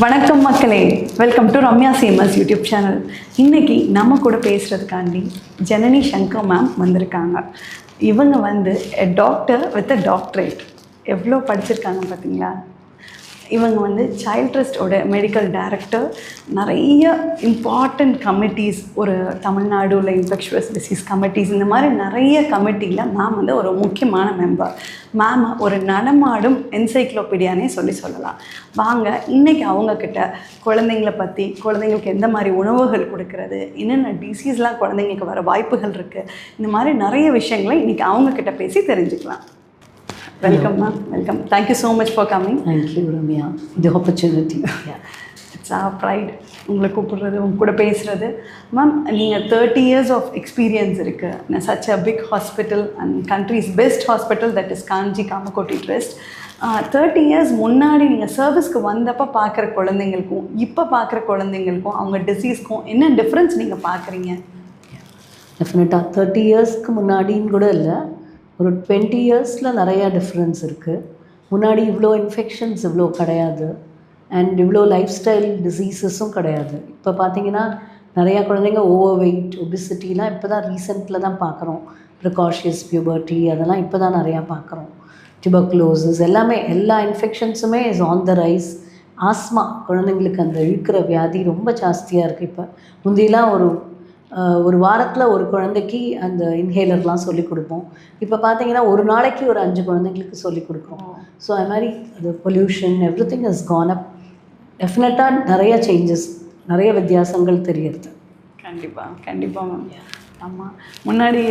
வணக்கம் மக்களே, welcome to Ramya same as YouTube channel. இன்றைக்கி நம்ம கூட பேசுகிறதுக்காண்டி ஜனனி சங்கர் மேம் வந்திருக்காங்க. இவங்க வந்து டாக்டர் வித் டாக்டரேட். எவ்வளோ படிச்சிருக்காங்க பார்த்தீங்களா? இவங்க வந்து சைல்ட் ட்ரஸ்டோட மெடிக்கல் டைரக்டர். நிறைய இம்பார்ட்டண்ட் கமிட்டிஸ், ஒரு தமிழ்நாடுல இன்ஃபெக்ஷுவஸ் டிசீஸ் கமிட்டிஸ், இந்த மாதிரி நிறைய கமிட்டியில் மேம் வந்து ஒரு முக்கியமான மெம்பர். மேம் ஒரு நடமாடும் என்சைக்ளோபீடியானே சொல்லலாம். வாங்க இன்றைக்கி அவங்கக்கிட்ட குழந்தைங்கள பற்றி, குழந்தைங்களுக்கு எந்த மாதிரி உணவுகள் கொடுக்கறது, என்னென்ன டிசீஸ்லாம் குழந்தைங்களுக்கு வர வாய்ப்புகள் இருக்குது, இந்த மாதிரி நிறைய விஷயங்களை இன்றைக்கி அவங்கக்கிட்ட பேசி தெரிஞ்சுக்கலாம். Welcome ma'am, welcome. Thank you so much for coming. Thank you Ramya, the opportunity. Yeah. It's our pride. உங்களை கூப்பிடுறது, உங்க கூட பேசுகிறது. மேம், நீங்கள் 30 years of experience இருக்குது. Such a big hospital and country's best hospital, that is Kanchi Kamakoti trust. 30 years முன்னாடி நீங்கள் சர்வீஸ்க்கு வந்தப்போ பார்க்குற குழந்தைங்களுக்கும் இப்போ பார்க்குற குழந்தைங்களுக்கும் அவங்க டிசீஸ்க்கும் என்ன டிஃப்ரென்ஸ் நீங்கள் பார்க்குறீங்க? டெஃபினட்டாக 30 இயர்ஸ்க்கு முன்னாடின்னு கூட இல்லை, ஒரு 20 இயர்ஸில் நிறையா டிஃப்ரென்ஸ் இருக்குது. முன்னாடி இவ்வளோ இன்ஃபெக்ஷன்ஸ் இவ்வளோ கிடையாது, அண்ட் இவ்வளோ லைஃப் ஸ்டைல் டிசீஸஸும் கிடையாது. இப்போ பார்த்தீங்கன்னா நிறையா குழந்தைங்க ஓவர் வெயிட், ஒபிசிட்டிலாம் இப்போ தான் ரீசெண்டில் தான் பார்க்குறோம். ப்ரிகாஷியஸ் பியூபர்ட்டி அதெல்லாம் இப்போ தான் நிறையா பார்க்குறோம். டியூபர்குலோசிஸ் எல்லாமே, எல்லா இன்ஃபெக்ஷன்ஸுமே is on the rise. Asthma குழந்தைங்களுக்கு அந்த இழுக்கிற வியாதி ரொம்ப ஜாஸ்தியாக இருக்குது. இப்போ முந்தியெல்லாம் ஒரு வாரத்தில் ஒரு குழந்தைக்கு அந்த இன்ஹேலர்லாம் சொல்லிக் கொடுப்போம். இப்போ பார்த்தீங்கன்னா ஒரு நாளைக்கு ஒரு 5 குழந்தைங்களுக்கு சொல்லிக் கொடுக்குறோம். ஸோ அது மாதிரி அது pollution everything is gone up. டெஃபினட்டாக நிறைய சேஞ்சஸ், நிறைய வித்தியாசங்கள் தெரியுது. கண்டிப்பாக மேம். ஆமாம், முன்னாடி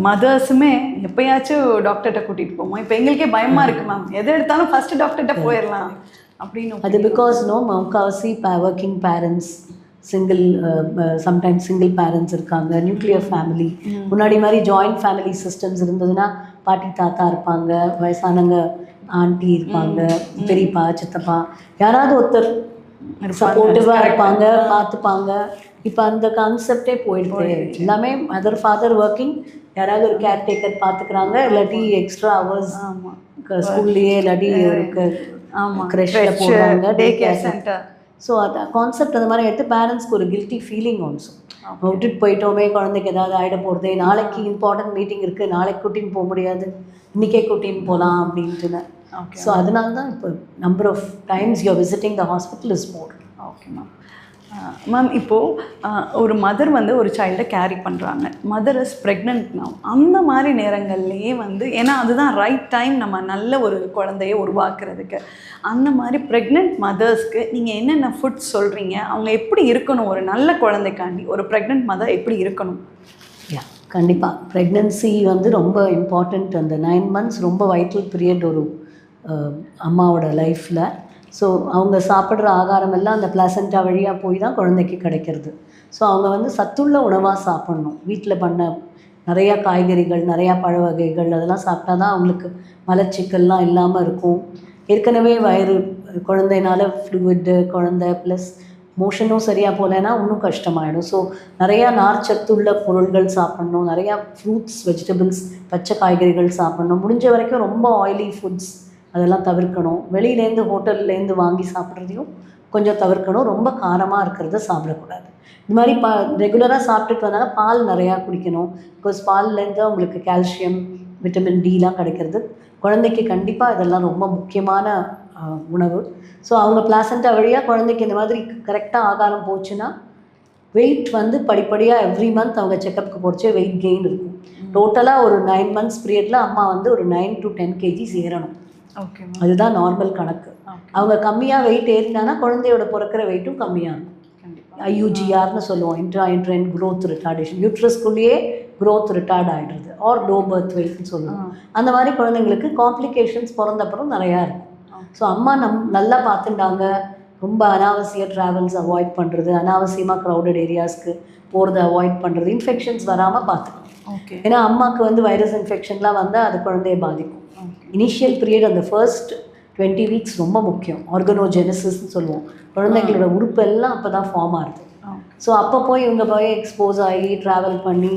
மதர்ஸுமே எப்போயாச்சும் டாக்டர்கிட்ட கூட்டிகிட்டு போவோம். இப்போ எங்களுக்கே பயமாக இருக்குது மேம், எது எடுத்தாலும் ஃபஸ்ட்டு டாக்டர்கிட்ட போயிடலாம் அப்படின்னு. அது பிகாஸ் முக்கால்வாசி working parents, sometimes single parents இருக்காங்க, நியூக்ளியர் ஃபேமிலி. முன்னாடி மாதிரி ஜாயிண்ட் ஃபேமிலி சிஸ்டம்ஸ் இருந்ததுன்னா பாட்டி தாத்தா இருப்பாங்க, வயசானவங்க ஆண்டி இருப்பாங்க, பெரியப்பா சித்தப்பா யாராவது ஒருத்தர் சப்போர்ட்டிவாக இருப்பாங்க, பார்த்துப்பாங்க. இப்போ அந்த கான்செப்டே போயிடுது. எல்லாமே மதர் ஃபாதர் ஒர்க்கிங், யாராவது ஒரு கேர்டேக்கர் பார்த்துக்கிறாங்க, இல்லாட்டி எக்ஸ்ட்ரா ஹவர்ஸ் ஸ்கூல்லையே இல்லாட்டி க்ரெஷ்ல போடுறாங்க, டே கேர் சென்டர். ஸோ அது கான்செப்ட் அந்த மாதிரி எடுத்து பேரண்ட்ஸ்க்கு ஒரு கில்ட்டி ஃபீலிங் ஆல்சோ. விட்டுட்டு போயிட்டோமே, குழந்தைக்கு ஏதாவது ஆகிட போகிறது, நாளைக்கு இம்பார்ட்டன்ட் மீட்டிங் இருக்குது, நாளைக்கு கூட்டின்னு போக முடியாது, இன்றைக்கே கூட்டின்னு போகலாம் அப்படின்ட்டுன்னு. ஸோ அதனால தான் இப்போ number of times you are visiting the hospital is more. Okay ma'am. Ma'am, இப்போது ஒரு மதர் வந்து ஒரு சைல்டை கேரி பண்ணுறாங்க, மதர் இஸ் ப்ரெக்னென்ட் மேம். அந்த மாதிரி நேரங்கள்லேயே வந்து, ஏன்னா அதுதான் ரைட் டைம் நம்ம நல்ல ஒரு குழந்தைய உருவாக்குறதுக்கு. அந்த மாதிரி ப்ரெக்னென்ட் மதர்ஸ்க்கு நீங்கள் என்னென்ன ஃபுட்ஸ் சொல்கிறீங்க? அவங்க எப்படி இருக்கணும் ஒரு நல்ல குழந்தைக்காண்டி? ஒரு ப்ரெக்னென்ட் மதர் எப்படி இருக்கணும்? கண்டிப்பாக ப்ரெக்னென்சி வந்து ரொம்ப இம்பார்ட்டண்ட். அந்த 9 months ரொம்ப வைட்டல் பீரியட் ஒரு அம்மாவோட லைஃப்பில். ஸோ அவங்க சாப்பிட்ற ஆகாரம் எல்லாம் அந்த பிளாசண்டா வழியாக போய் தான் குழந்தைக்கு கிடைக்கிறது. ஸோ அவங்க வந்து சத்துள்ள உணவாக சாப்பிட்ணும். வீட்டில் பண்ண நிறையா காய்கறிகள், நிறையா பழ வகைகள் அதெல்லாம் சாப்பிட்டா தான் அவங்களுக்கு மலச்சிக்கல்லாம் இல்லாமல் இருக்கும். ஏற்கனவே குழந்தைனால ஃப்ளூயிட்டு குழந்தை ப்ளஸ் மோஷனும் சரியாக போகலைன்னா இன்னும் கஷ்டமாயிடும். ஸோ நிறையா நார்ச்சத்துள்ள பொருள்கள் சாப்பிட்ணும், நிறையா ஃப்ரூட்ஸ், வெஜிடபிள்ஸ், பச்சை காய்கறிகள் சாப்பிட்ணும். முடிஞ்ச வரைக்கும் ரொம்ப ஆயிலி ஃபுட்ஸ் அதெல்லாம் தவிர்க்கணும். வெளியிலேருந்து ஹோட்டல்லேருந்து வாங்கி சாப்பிட்றதையும் கொஞ்சம் தவிர்க்கணும். ரொம்ப காரமாக இருக்கிறத சாப்பிடக்கூடாது. இந்த மாதிரி ரெகுலராக சாப்பிட்டுட்டு வந்தாலும் பால் நிறையா குடிக்கணும். பிகாஸ் பால்லேருந்து அவங்களுக்கு கால்சியம், விட்டமின் டிலாம் கிடைக்கிறது. குழந்தைக்கு கண்டிப்பாக இதெல்லாம் ரொம்ப முக்கியமான உணவு. ஸோ அவங்க பிளாசண்டா வழியாக குழந்தைக்கு இந்த மாதிரி கரெக்டாக ஆகாரம் போச்சுன்னா வெயிட் வந்து படிப்படியாக எவ்ரி மந்த் அவங்க செக்கப்புக்கு போகிறச்சே வெயிட் கெயின் இருக்கும். டோட்டலாக ஒரு 9 months பீரியடில் அம்மா வந்து ஒரு 9 to 10 kgs ஏறணும். ஓகே, அதுதான் நார்மல் கணக்கு. அவங்க கம்மியாக வெயிட் ஏறினானா குழந்தையோட பிறக்கிற வெயிட்டும் கம்மியாக இருக்கும். IUGRன்னு சொல்லுவோம், இன்ட்ராஎன்ட்ரைன் க்ரோத் ரிட்டார்டேஷன். யூட்ரஸ்குள்ளேயே க்ரோத் ரிட்டார்ட் ஆகிடுறது, ஆர் லோ பர்த் வெயிட்னு சொல்லுவோம். அந்த மாதிரி குழந்தைங்களுக்கு காம்ப்ளிகேஷன்ஸ் பிறந்தப்புறம் நிறையா இருக்கும். ஸோ அம்மா நல்லா பார்த்துட்டாங்க, ரொம்ப அனாவசிய ட்ராவல்ஸ் அவாய்ட் பண்ணுறது, அனாவசியமாக க்ரௌடட் ஏரியாஸ்க்கு போகிறத அவாய்ட் பண்ணுறது, இன்ஃபெக்ஷன்ஸ் வராமல் பார்த்துக்கணும். ஏன்னா அம்மாவுக்கு வந்து வைரஸ் இன்ஃபெக்ஷன்லாம் வந்தால் அது குழந்தைய பாதிக்கும். இனிஷியல் பீரியட் அந்த ஃபர்ஸ்ட் 20 weeks ரொம்ப முக்கியம். ஆர்கனோஜெனசிஸ்ன்னு சொல்லுவோம். குழந்தைங்களோட உறுப்பு எல்லாம் அப்போ தான் ஃபார்ம் ஆகுது. ஸோ அப்போ இவங்க போய் எக்ஸ்போஸ் ஆகி ட்ராவல் பண்ணி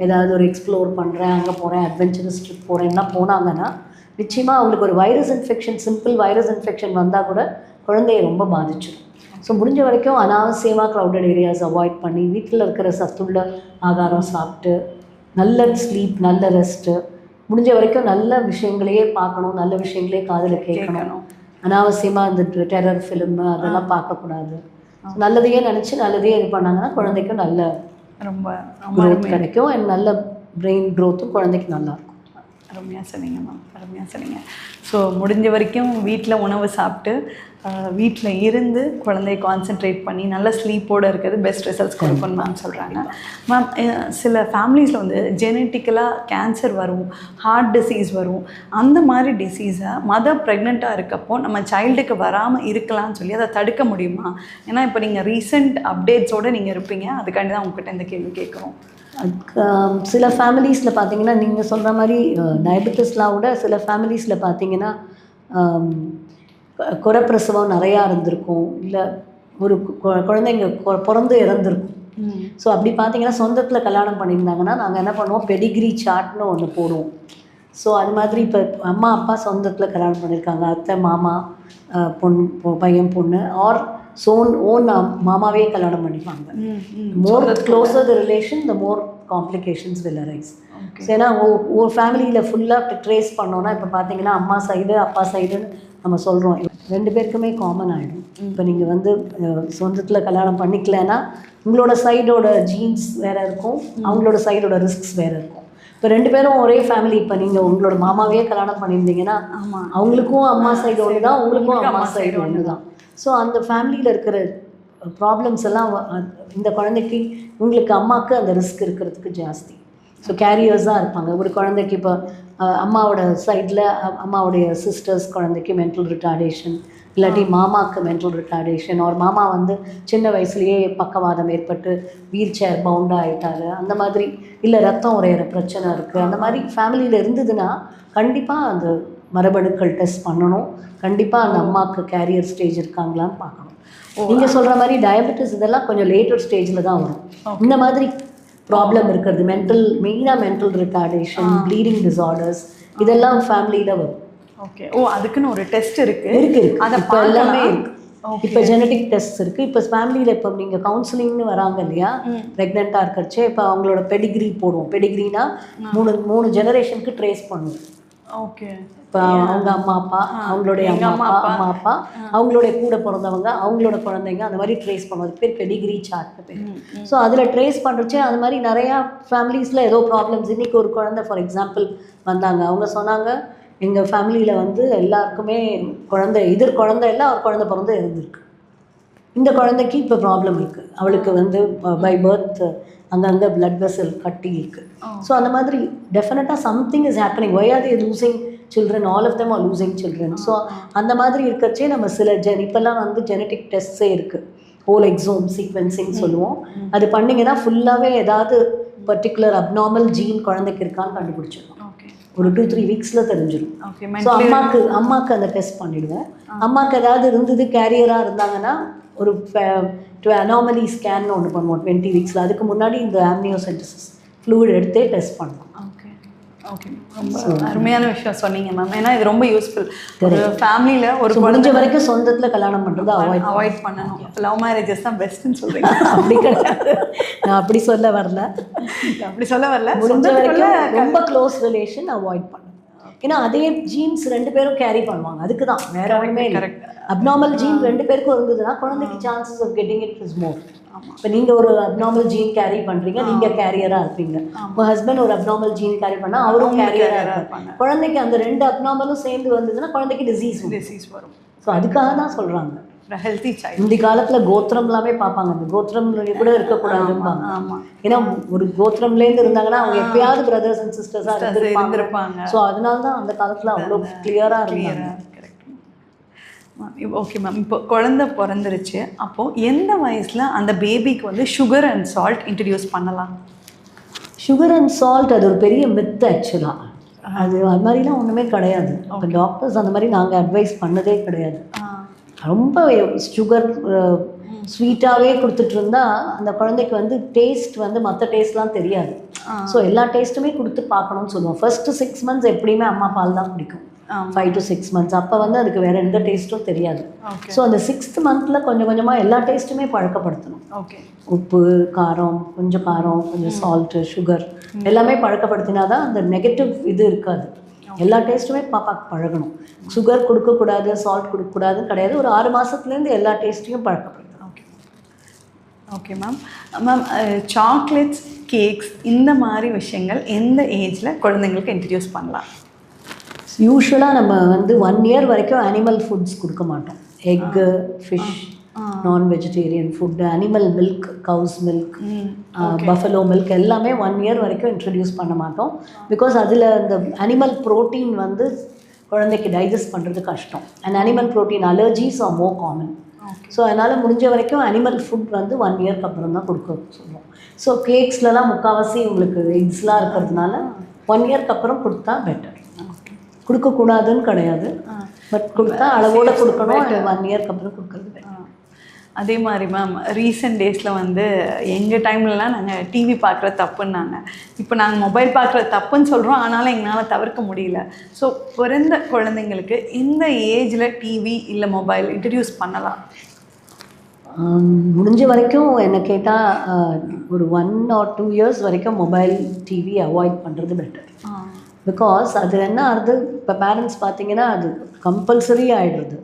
ஏதாவது ஒரு எக்ஸ்ப்ளோர் பண்ணுறேன், அங்கே போகிறேன், அட்வென்ச்சரஸ் ட்ரிப் போகிறேன்னா போனாங்கன்னா நிச்சயமாக அவங்களுக்கு ஒரு virus infection, simple virus infection வந்தால் கூட குழந்தையை ரொம்ப பாதிச்சிடும். ஸோ முடிஞ்ச வரைக்கும் அனாவசியமாக க்ரௌடட் ஏரியாஸ் அவாய்ட் பண்ணி வீட்டில் இருக்கிற சத்துள்ள ஆகாரம் சாப்பிட்டு நல்ல ஸ்லீப், நல்ல ரெஸ்ட்டு, முடிஞ்ச வரைக்கும் நல்ல விஷயங்களையே பார்க்கணும், நல்ல விஷயங்களே காதில் கேட்கணும். அனாவசியமாக இந்த டெரர் ஃபிலிமு அதெல்லாம் பார்க்கக்கூடாது. நல்லதையே நினச்சி நல்லதையே இது பண்ணாங்கன்னா குழந்தைக்கும் நல்ல ரொம்ப க்ரோத் கிடைக்கும் அண்ட் நல்ல பிரெயின் க்ரோத்தும் குழந்தைக்கு நல்லாயிருக்கும். அருமையாக சொன்னீங்க மேம், அருமையாக சொன்னீங்க. ஸோ முடிஞ்ச வரைக்கும் வீட்டில் உணவு சாப்பிட்டு வீட்டில் இருந்து குழந்தைய கான்சென்ட்ரேட் பண்ணி நல்ல ஸ்லீப்போடு இருக்கிறது பெஸ்ட் ரிசல்ட்ஸ் கொடுக்கும்னு மேம் சொல்கிறாங்க. மேம் சில ஃபேமிலிஸில் வந்து ஜெனட்டிக்கலாக கேன்சர் வரும், ஹார்ட் டிசீஸ் வரும். அந்த மாதிரி டிசீஸை ப்ரெக்னெண்ட்டாக இருக்கப்போ நம்ம சைல்டுக்கு வராமல் இருக்கலாம்னு சொல்லி அதை தடுக்க முடியுமா? ஏன்னா இப்போ நீங்கள் ரீசெண்ட் அப்டேட்ஸோடு நீங்கள் இருப்பீங்க, அதுக்காண்டி தான் உங்ககிட்ட இந்த கேள்வி கேட்குறோம். சில ஃபேமிலிஸில் பார்த்தீங்கன்னா நீங்கள் சொல்கிற மாதிரி டயபெட்டிஸ்லாம் விட சில ஃபேமிலிஸில் பார்த்தீங்கன்னா குறைப்பிரசவம் நிறையா இருந்திருக்கும், இல்லை ஒரு குழந்தைங்க பிறந்து இறந்துருக்கும். ஸோ அப்படி பார்த்தீங்கன்னா சொந்தத்தில் கல்யாணம் பண்ணியிருந்தாங்கன்னா நாங்கள் என்ன பண்ணுவோம், பெடிகிரி சார்ட்னு ஒன்று போடுவோம். ஸோ அது மாதிரி இப்போ அம்மா அப்பா சொந்தத்தில் கல்யாணம் பண்ணியிருக்காங்க, அத்தை மாமா பையன் பொண்ணு ஆர் ஓன் மாமாவே கல்யாணம் பண்ணிப்பாங்க. More closer the relation the more complications will arise. So ஏன்னா ஒரு ஃபேமிலியில் ஃபுல்லாக ட்ரேஸ் பண்ணோன்னா இப்போ பார்த்தீங்கன்னா அம்மா சைடு அப்பா சைடுன்னு நம்ம சொல்கிறோம், 2 பேருக்குமே காமன் ஆகிடும். இப்போ நீங்கள் வந்து சொந்தத்தில் கல்யாணம் பண்ணிக்கலன்னா உங்களோட சைடோட ஜீன்ஸ் வேறு இருக்கும், அவங்களோட சைடோட ரிஸ்க்ஸ் வேறு இருக்கும். இப்போ 2 பேரும் ஒரே ஃபேமிலி, இப்போ நீங்கள் உங்களோட மாமாவே கல்யாணம் பண்ணியிருந்தீங்கன்னா அவங்களுக்கும் அம்மா சைடு ஒன்று தான், உங்களுக்கும் அம்மா சைடு ஒன்று தான். ஸோ அந்த ஃபேமிலியில் இருக்கிற ப்ராப்ளம்ஸ் எல்லாம் இந்த குழந்தைக்கு உங்களுக்கு அம்மாவுக்கு அந்த ரிஸ்க் இருக்கிறதுக்கு ஜாஸ்தி. ஸோ கேரியர்ஸாக இருப்பாங்க. ஒரு குழந்தைக்கு இப்போ அம்மாவோட சைடில் அம்மாவுடைய சிஸ்டர்ஸ் குழந்தைக்கு மென்டல் ரிட்டார்டேஷன், இல்லாட்டி மாமாவுக்கு மென்டல் ரிட்டார்டேஷன், ஒரு மாமா வந்து சின்ன வயசுலேயே பக்கவாதம் ஏற்பட்டு வீல் சேர் பவுண்டாக ஆகிட்டாரு, அந்த மாதிரி, இல்லை ரத்தம் உரையிற பிரச்சனை இருக்குது, அந்த மாதிரி ஃபேமிலியில் இருந்ததுன்னா கண்டிப்பாக அந்த மரபணுக்கள் டெஸ்ட் பண்ணணும். கண்டிப்பாக அந்த அம்மாவுக்கு கேரியர் ஸ்டேஜ் இருக்காங்களான்னு பார்க்கணும். நீங்கள் சொல்கிற மாதிரி டயபெட்டிஸ் இதெல்லாம் கொஞ்சம் லேட்டர் ஸ்டேஜில் தான் வரும். இந்த மாதிரி ப்ராப்ளம் இருக்கிறது மெயினாக மென்டல் ரிட்டார்டேஷன், ப்ளீடிங் டிஸார்டர்ஸ் இதெல்லாம் ஃபேமிலியில் வரும். ஓகே. அதுக்குன்னு ஒரு டெஸ்ட் இருக்குது அதை இப்போ எல்லாமே இருக்குது. இப்போ ஜெனட்டிக் டெஸ்ட் இருக்குது. இப்போ ஃபேமிலியில் இப்போ நீங்கள் கவுன்சிலிங்னு வராங்க இல்லையா, ப்ரெக்னெண்ட்டாக இருக்கிறச்சே இப்போ அவங்களோட பெடிகிரி போடுவோம். பெடிகிரினா 3 ஜெனரேஷனுக்கு ட்ரேஸ் பண்ணுவோம். ஓகே. இப்போ அவங்க அம்மா அப்பா, அவங்களுடைய அம்மா அப்பா, அவங்களுடைய கூட பிறந்தவங்க, அவங்களோட குழந்தைங்க, அந்த மாதிரி ட்ரேஸ் பண்ணுவது பேர் பெடிகிரி சார்ட்னு பேர். ஸோ அதில் ட்ரேஸ் பண்ணுறச்சே அது மாதிரி நிறையா ஃபேமிலிஸில் ஏதோ ப்ராப்ளம்ஸ். இன்றைக்கி ஒரு குழந்தை ஃபார் எக்ஸாம்பிள் வந்தாங்க, அவங்க சொன்னாங்க எங்கள் ஃபேமிலியில் வந்து எல்லாருக்குமே குழந்தை இல்லை, ஒரு குழந்தை பிறந்து இருந்திருக்கு. இந்த குழந்தைக்கு இப்போ ப்ராப்ளம் இருக்குது, அவளுக்கு வந்து பை பர்த் அங்கங்கே பிளட் வெசல் கட்டி இருக்குது. ஸோ அந்த மாதிரி டெஃபினட்டாக something is happening. Why are they losing children, all of them are losing children. So அந்த மாதிரி இருக்கச்சே நம்ம சில இப்போல்லாம் வந்து ஜெனட்டிக் டெஸ்ட்ஸே இருக்குது, ஹோல் எக்ஸோம் சீக்வென்சிங் சொல்லுவோம். அது பண்ணிங்கன்னா ஃபுல்லாகவே ஏதாவது பர்டிகுலர் அப்நார்மல் ஜீன் குழந்தைக்கு இருக்கான்னு கண்டுபிடிச்சிடும். ஒரு 2-3 வீக்ஸில் தெரிஞ்சிடும். ஸோ அம்மாவுக்கு அந்த டெஸ்ட் பண்ணிவிடுவோம். அம்மாவுக்கு ஏதாவது இருந்தது கேரியராக இருந்தாங்கன்னா ஒரு அனாமலி ஸ்கேன் ஒன்று பண்ணுவோம் 20 வீக்ஸில். அதுக்கு முன்னாடி இந்த ஆம்னியோசென்டிசிஸ் ஃப்ளூயிட் எடுத்தே டெஸ்ட் பண்ணுவோம். ஓகே. ரொம்ப அருமையான விஷயம் சொன்னீங்க மேம். ஏன்னா இது ரொம்ப யூஸ்ஃபுல். ஒரு ஃபேமிலியில் ஒரு முடிஞ்ச வரைக்கும் சொந்தத்தில் கல்யாணம் பண்ணுறது அவாய்ட் பண்ணணும். லவ் மேரேஜஸ் தான் பெஸ்ட்டுன்னு சொல்கிறீங்க. அப்படி கிடையாது, நான் அப்படி சொல்ல வரல. முடிஞ்ச வரைக்கும் ரொம்ப க்ளோஸ் ரிலேஷன் அவாய்ட் பண்ணணும். ஏன்னா அதே ஜீன்ஸ் 2 பேரும் கேரி பண்ணுவாங்க, அதுக்கு தான், வேற ஒன்றுமே இல்லை. அப்நார்மல் ஜீன் 2 பேருக்கும் இருந்ததுன்னா குழந்தைக்கு chances of getting it is more. இப்போ நீங்கள் ஒரு அப்நார்மல் ஜீன் கேரி பண்ணுறீங்க, நீங்கள் கேரியராக இருப்பீங்க. உங்கள் ஹஸ்பண்ட் ஒரு அப்நார்மல் ஜீன் கேரி பண்ணால் அவரும் கேரியராக இருப்பாங்க. குழந்தைக்கு அந்த 2 அப்நார்மலும் சேர்ந்து வந்ததுன்னா குழந்தைக்கு டிசீஸ் வரும். ஸோ அதுக்காக தான் சொல்கிறாங்க ஹெல்த்தி சைல்டு. இந்த காலத்தில் கோத்திரம் எல்லாமே பார்ப்பாங்க, அந்த கோத்திரம்ல கூட இருக்கக்கூடாதும்பாங்க. ஏன்னா ஒரு கோத்திரம்லேருந்து இருந்தாங்கன்னா அவங்க எப்பயாவது பிரதர்ஸ் அண்ட் சிஸ்டர்ஸாக இருந்திருப்பாங்க. ஸோ அதனால தான் அந்த காலத்தில் அவ்வளோ கிளியராக இருந்தாங்க. Okay ma'am. இப்போ குழந்தை பிறந்துருச்சு, அப்போது எந்த வயசில் அந்த பேபிக்கு வந்து சுகர் அண்ட் சால்ட் இன்ட்ரடியூஸ் பண்ணலாம்? சுகர் அண்ட் சால்ட் அது ஒரு பெரிய மித் ஆக்சுவலாக. அது மாதிரிலாம் ஒன்றுமே கிடையாது. இப்போ டாக்டர்ஸ் அந்த மாதிரி நாங்கள் அட்வைஸ் பண்ணதே கிடையாது. ரொம்ப சுகர் ஸ்வீட்டாகவே கொடுத்துட்டு இருந்தால் அந்த குழந்தைக்கு வந்து டேஸ்ட் வந்து மற்ற டேஸ்ட்லாம் தெரியாது. ஸோ எல்லா டேஸ்ட்டுமே கொடுத்து பார்க்கணும்னு சொல்லுவோம். ஃபர்ஸ்ட்டு 6 months எப்படியுமே அம்மா பால் தான் பிடிக்கும். 5 to 6 months. அப்போ வந்து அதுக்கு வேறு எந்த டேஸ்ட்டும் தெரியாது. ஸோ அந்த 6th monthல கொஞ்சம் கொஞ்சமாக எல்லா டேஸ்ட்டுமே பழக்கப்படுத்தணும். ஓகே. உப்பு, காரம், கொஞ்சம் சால்ட்டு, சுகர் எல்லாமே பழக்கப்படுத்தினா தான் அந்த நெகட்டிவ் இது இருக்காது. எல்லா டேஸ்ட்டுமே பாப்பாக்கு பழகணும். சுகர் கொடுக்கக்கூடாது, சால்ட் கொடுக்கக்கூடாதுன்னு கிடையாது. ஒரு 6 மாதத்துலேருந்து எல்லா டேஸ்ட்டையும் பழக்கப்படுத்தணும். Okay. Okay ma'am. Ma'am, chocolates, cakes இந்த மாதிரி விஷயங்கள் எந்த ஏஜில் குழந்தைங்களுக்கு இன்ட்ரடியூஸ் பண்ணலாம்? யூஸ்வலாக நம்ம வந்து 1 year வரைக்கும் அனிமல் ஃபுட்ஸ் கொடுக்க மாட்டோம். Egg, fish, non vegetarian food, animal milk, cow's milk, buffalo milk எல்லாமே 1 year வரைக்கும் இன்ட்ரடியூஸ் பண்ண மாட்டோம். பிகாஸ் அதில் இந்த அனிமல் ப்ரோட்டீன் வந்து குழந்தைக்கு டைஜஸ்ட் பண்ணுறது கஷ்டம். And animal protein allergies are more common. So அதனால் முடிஞ்ச வரைக்கும் அனிமல் ஃபுட் வந்து 1 yearக்கு அப்புறம் தான் கொடுக்க சொல்லுவோம். ஸோ கேக்ஸ்லலாம் முக்கால்வாசி உங்களுக்கு எக்ஸ்லாம் இருக்கிறதுனால 1 yearக்கு அப்புறம் கொடுத்தா பெட்டர். கொடுக்கக்கூடாதுன்னு கிடையாது, பட் கொடுத்தா அளவோடு கொடுக்கணும். 1 yearக்கு அப்புறம் கொடுக்குறது பெட்டர். அதே மாதிரி மேம், ரீசெண்ட் டேஸில் வந்து எங்கள் டைம்லலாம் நாங்கள் டிவி பார்க்குற தப்புன்னாங்க. இப்போ நாங்கள் மொபைல் பார்க்குற தப்புன்னு சொல்கிறோம், ஆனாலும் எங்களால் தவிர்க்க முடியல. ஸோ பிறந்த குழந்தைங்களுக்கு இந்த ஏஜில் டிவி இல்லை மொபைல் இன்ட்ரடியூஸ் பண்ணலாம்? முடிஞ்ச வரைக்கும் என்ன கேட்டால் ஒரு 1 or 2 years வரைக்கும் மொபைல், டிவி அவாய்ட் பண்ணுறது பெட்டர். பிகாஸ் அது என்ன ஆகுது, இப்போ பேரண்ட்ஸ் பார்த்தீங்கன்னா அது கம்பல்சரி ஆகிடுறது.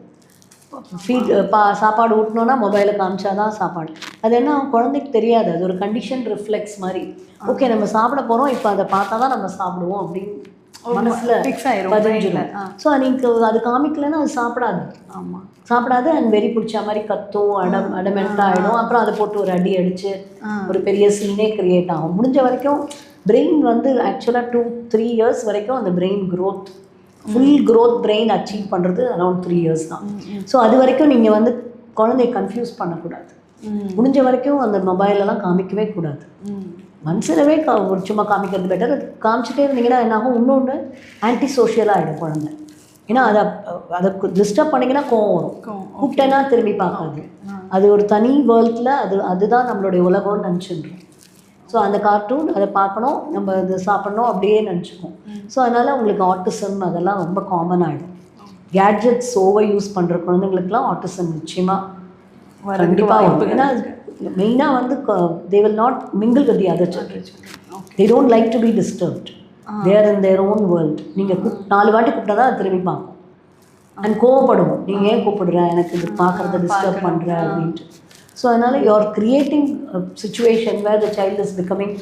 சாப்பாடு ஊட்டணுன்னா மொபைலை காமிச்சா தான் சாப்பாடு. அது என்ன குழந்தைக்கு தெரியாது, அது ஒரு கண்டிஷன் ரிஃப்ளெக்ஸ் மாதிரி. ஓகே, நம்ம சாப்பிட போகிறோம், இப்போ அதை பார்த்தா தான் நம்ம சாப்பிடுவோம் அப்படின்னு மனசில் பதிஞ்சிடும். ஸோ நீங்கள் அது காமிக்கலைன்னா அது சாப்பிடாது. ஆமாம், சாப்பிடாது. அண்ட் வெறி பிடிச்ச மாதிரி கத்தும், அடமெண்ட்டாக ஆகிடும். அப்புறம் அதை போட்டு ஒரு அடி அடித்து ஒரு பெரிய சீனே க்ரியேட் ஆகும். முடிஞ்ச வரைக்கும் பிரெயின் வந்து ஆக்சுவலாக 2-3 years வரைக்கும் அந்த brain growth, full growth brain achieve பண்ணுறது அரௌண்ட் 3 years தான். ஸோ அது வரைக்கும் நீங்கள் வந்து குழந்தைய கன்ஃபியூஸ் பண்ணக்கூடாது. முடிஞ்ச வரைக்கும் அந்த மொபைலெல்லாம் காமிக்கவே கூடாது. மனசிலவே ஒரு சும்மா காமிக்கிறது பெட்டர். அது காமிச்சிட்டே இருந்தீங்கன்னா என்னாகும், இன்னொன்று ஆன்டி சோஷியலாக ஆகிடும் குழந்தை. ஏன்னா அதை டிஸ்டர்ப் பண்ணிங்கன்னா கோவம் வரும். கூப்பிட்டேன்னா திரும்பி பார்க்காது. அது ஒரு தனி வேர்ல்டில் அதுதான் நம்மளுடைய உலகம்னு நினச்சிடுறோம். ஸோ அந்த கார்ட்டூன் அதை பார்க்கணும், நம்ம அது சாப்பிட்ணும் அப்படியே நினச்சிப்போம். ஸோ அதனால் உங்களுக்கு ஆட்டிசம் அதெல்லாம் ரொம்ப காமன் ஆகிடும். கேட்ஜெட்ஸ் ஓவர் யூஸ் பண்ணுற குழந்தைங்களுக்குலாம் ஆட்டிசம் நிச்சயமாக கண்டிப்பாக வரும். ஏன்னா மெயினாக வந்து they will not mingle with the other children. They don't like to be disturbed. They are in their own world. நீங்கள் 4 வாட்டி கூப்பிட்டா தான் அது திரும்பி பார்க்கும். அண்ட் கோவப்படும், நீங்கள் ஏன் கூப்பிடுற, எனக்கு இது பார்க்குறத டிஸ்டர்ப் பண்ணுற அப்படின்ட்டு. ஸோ அதனால் you are creating situation where the child is becoming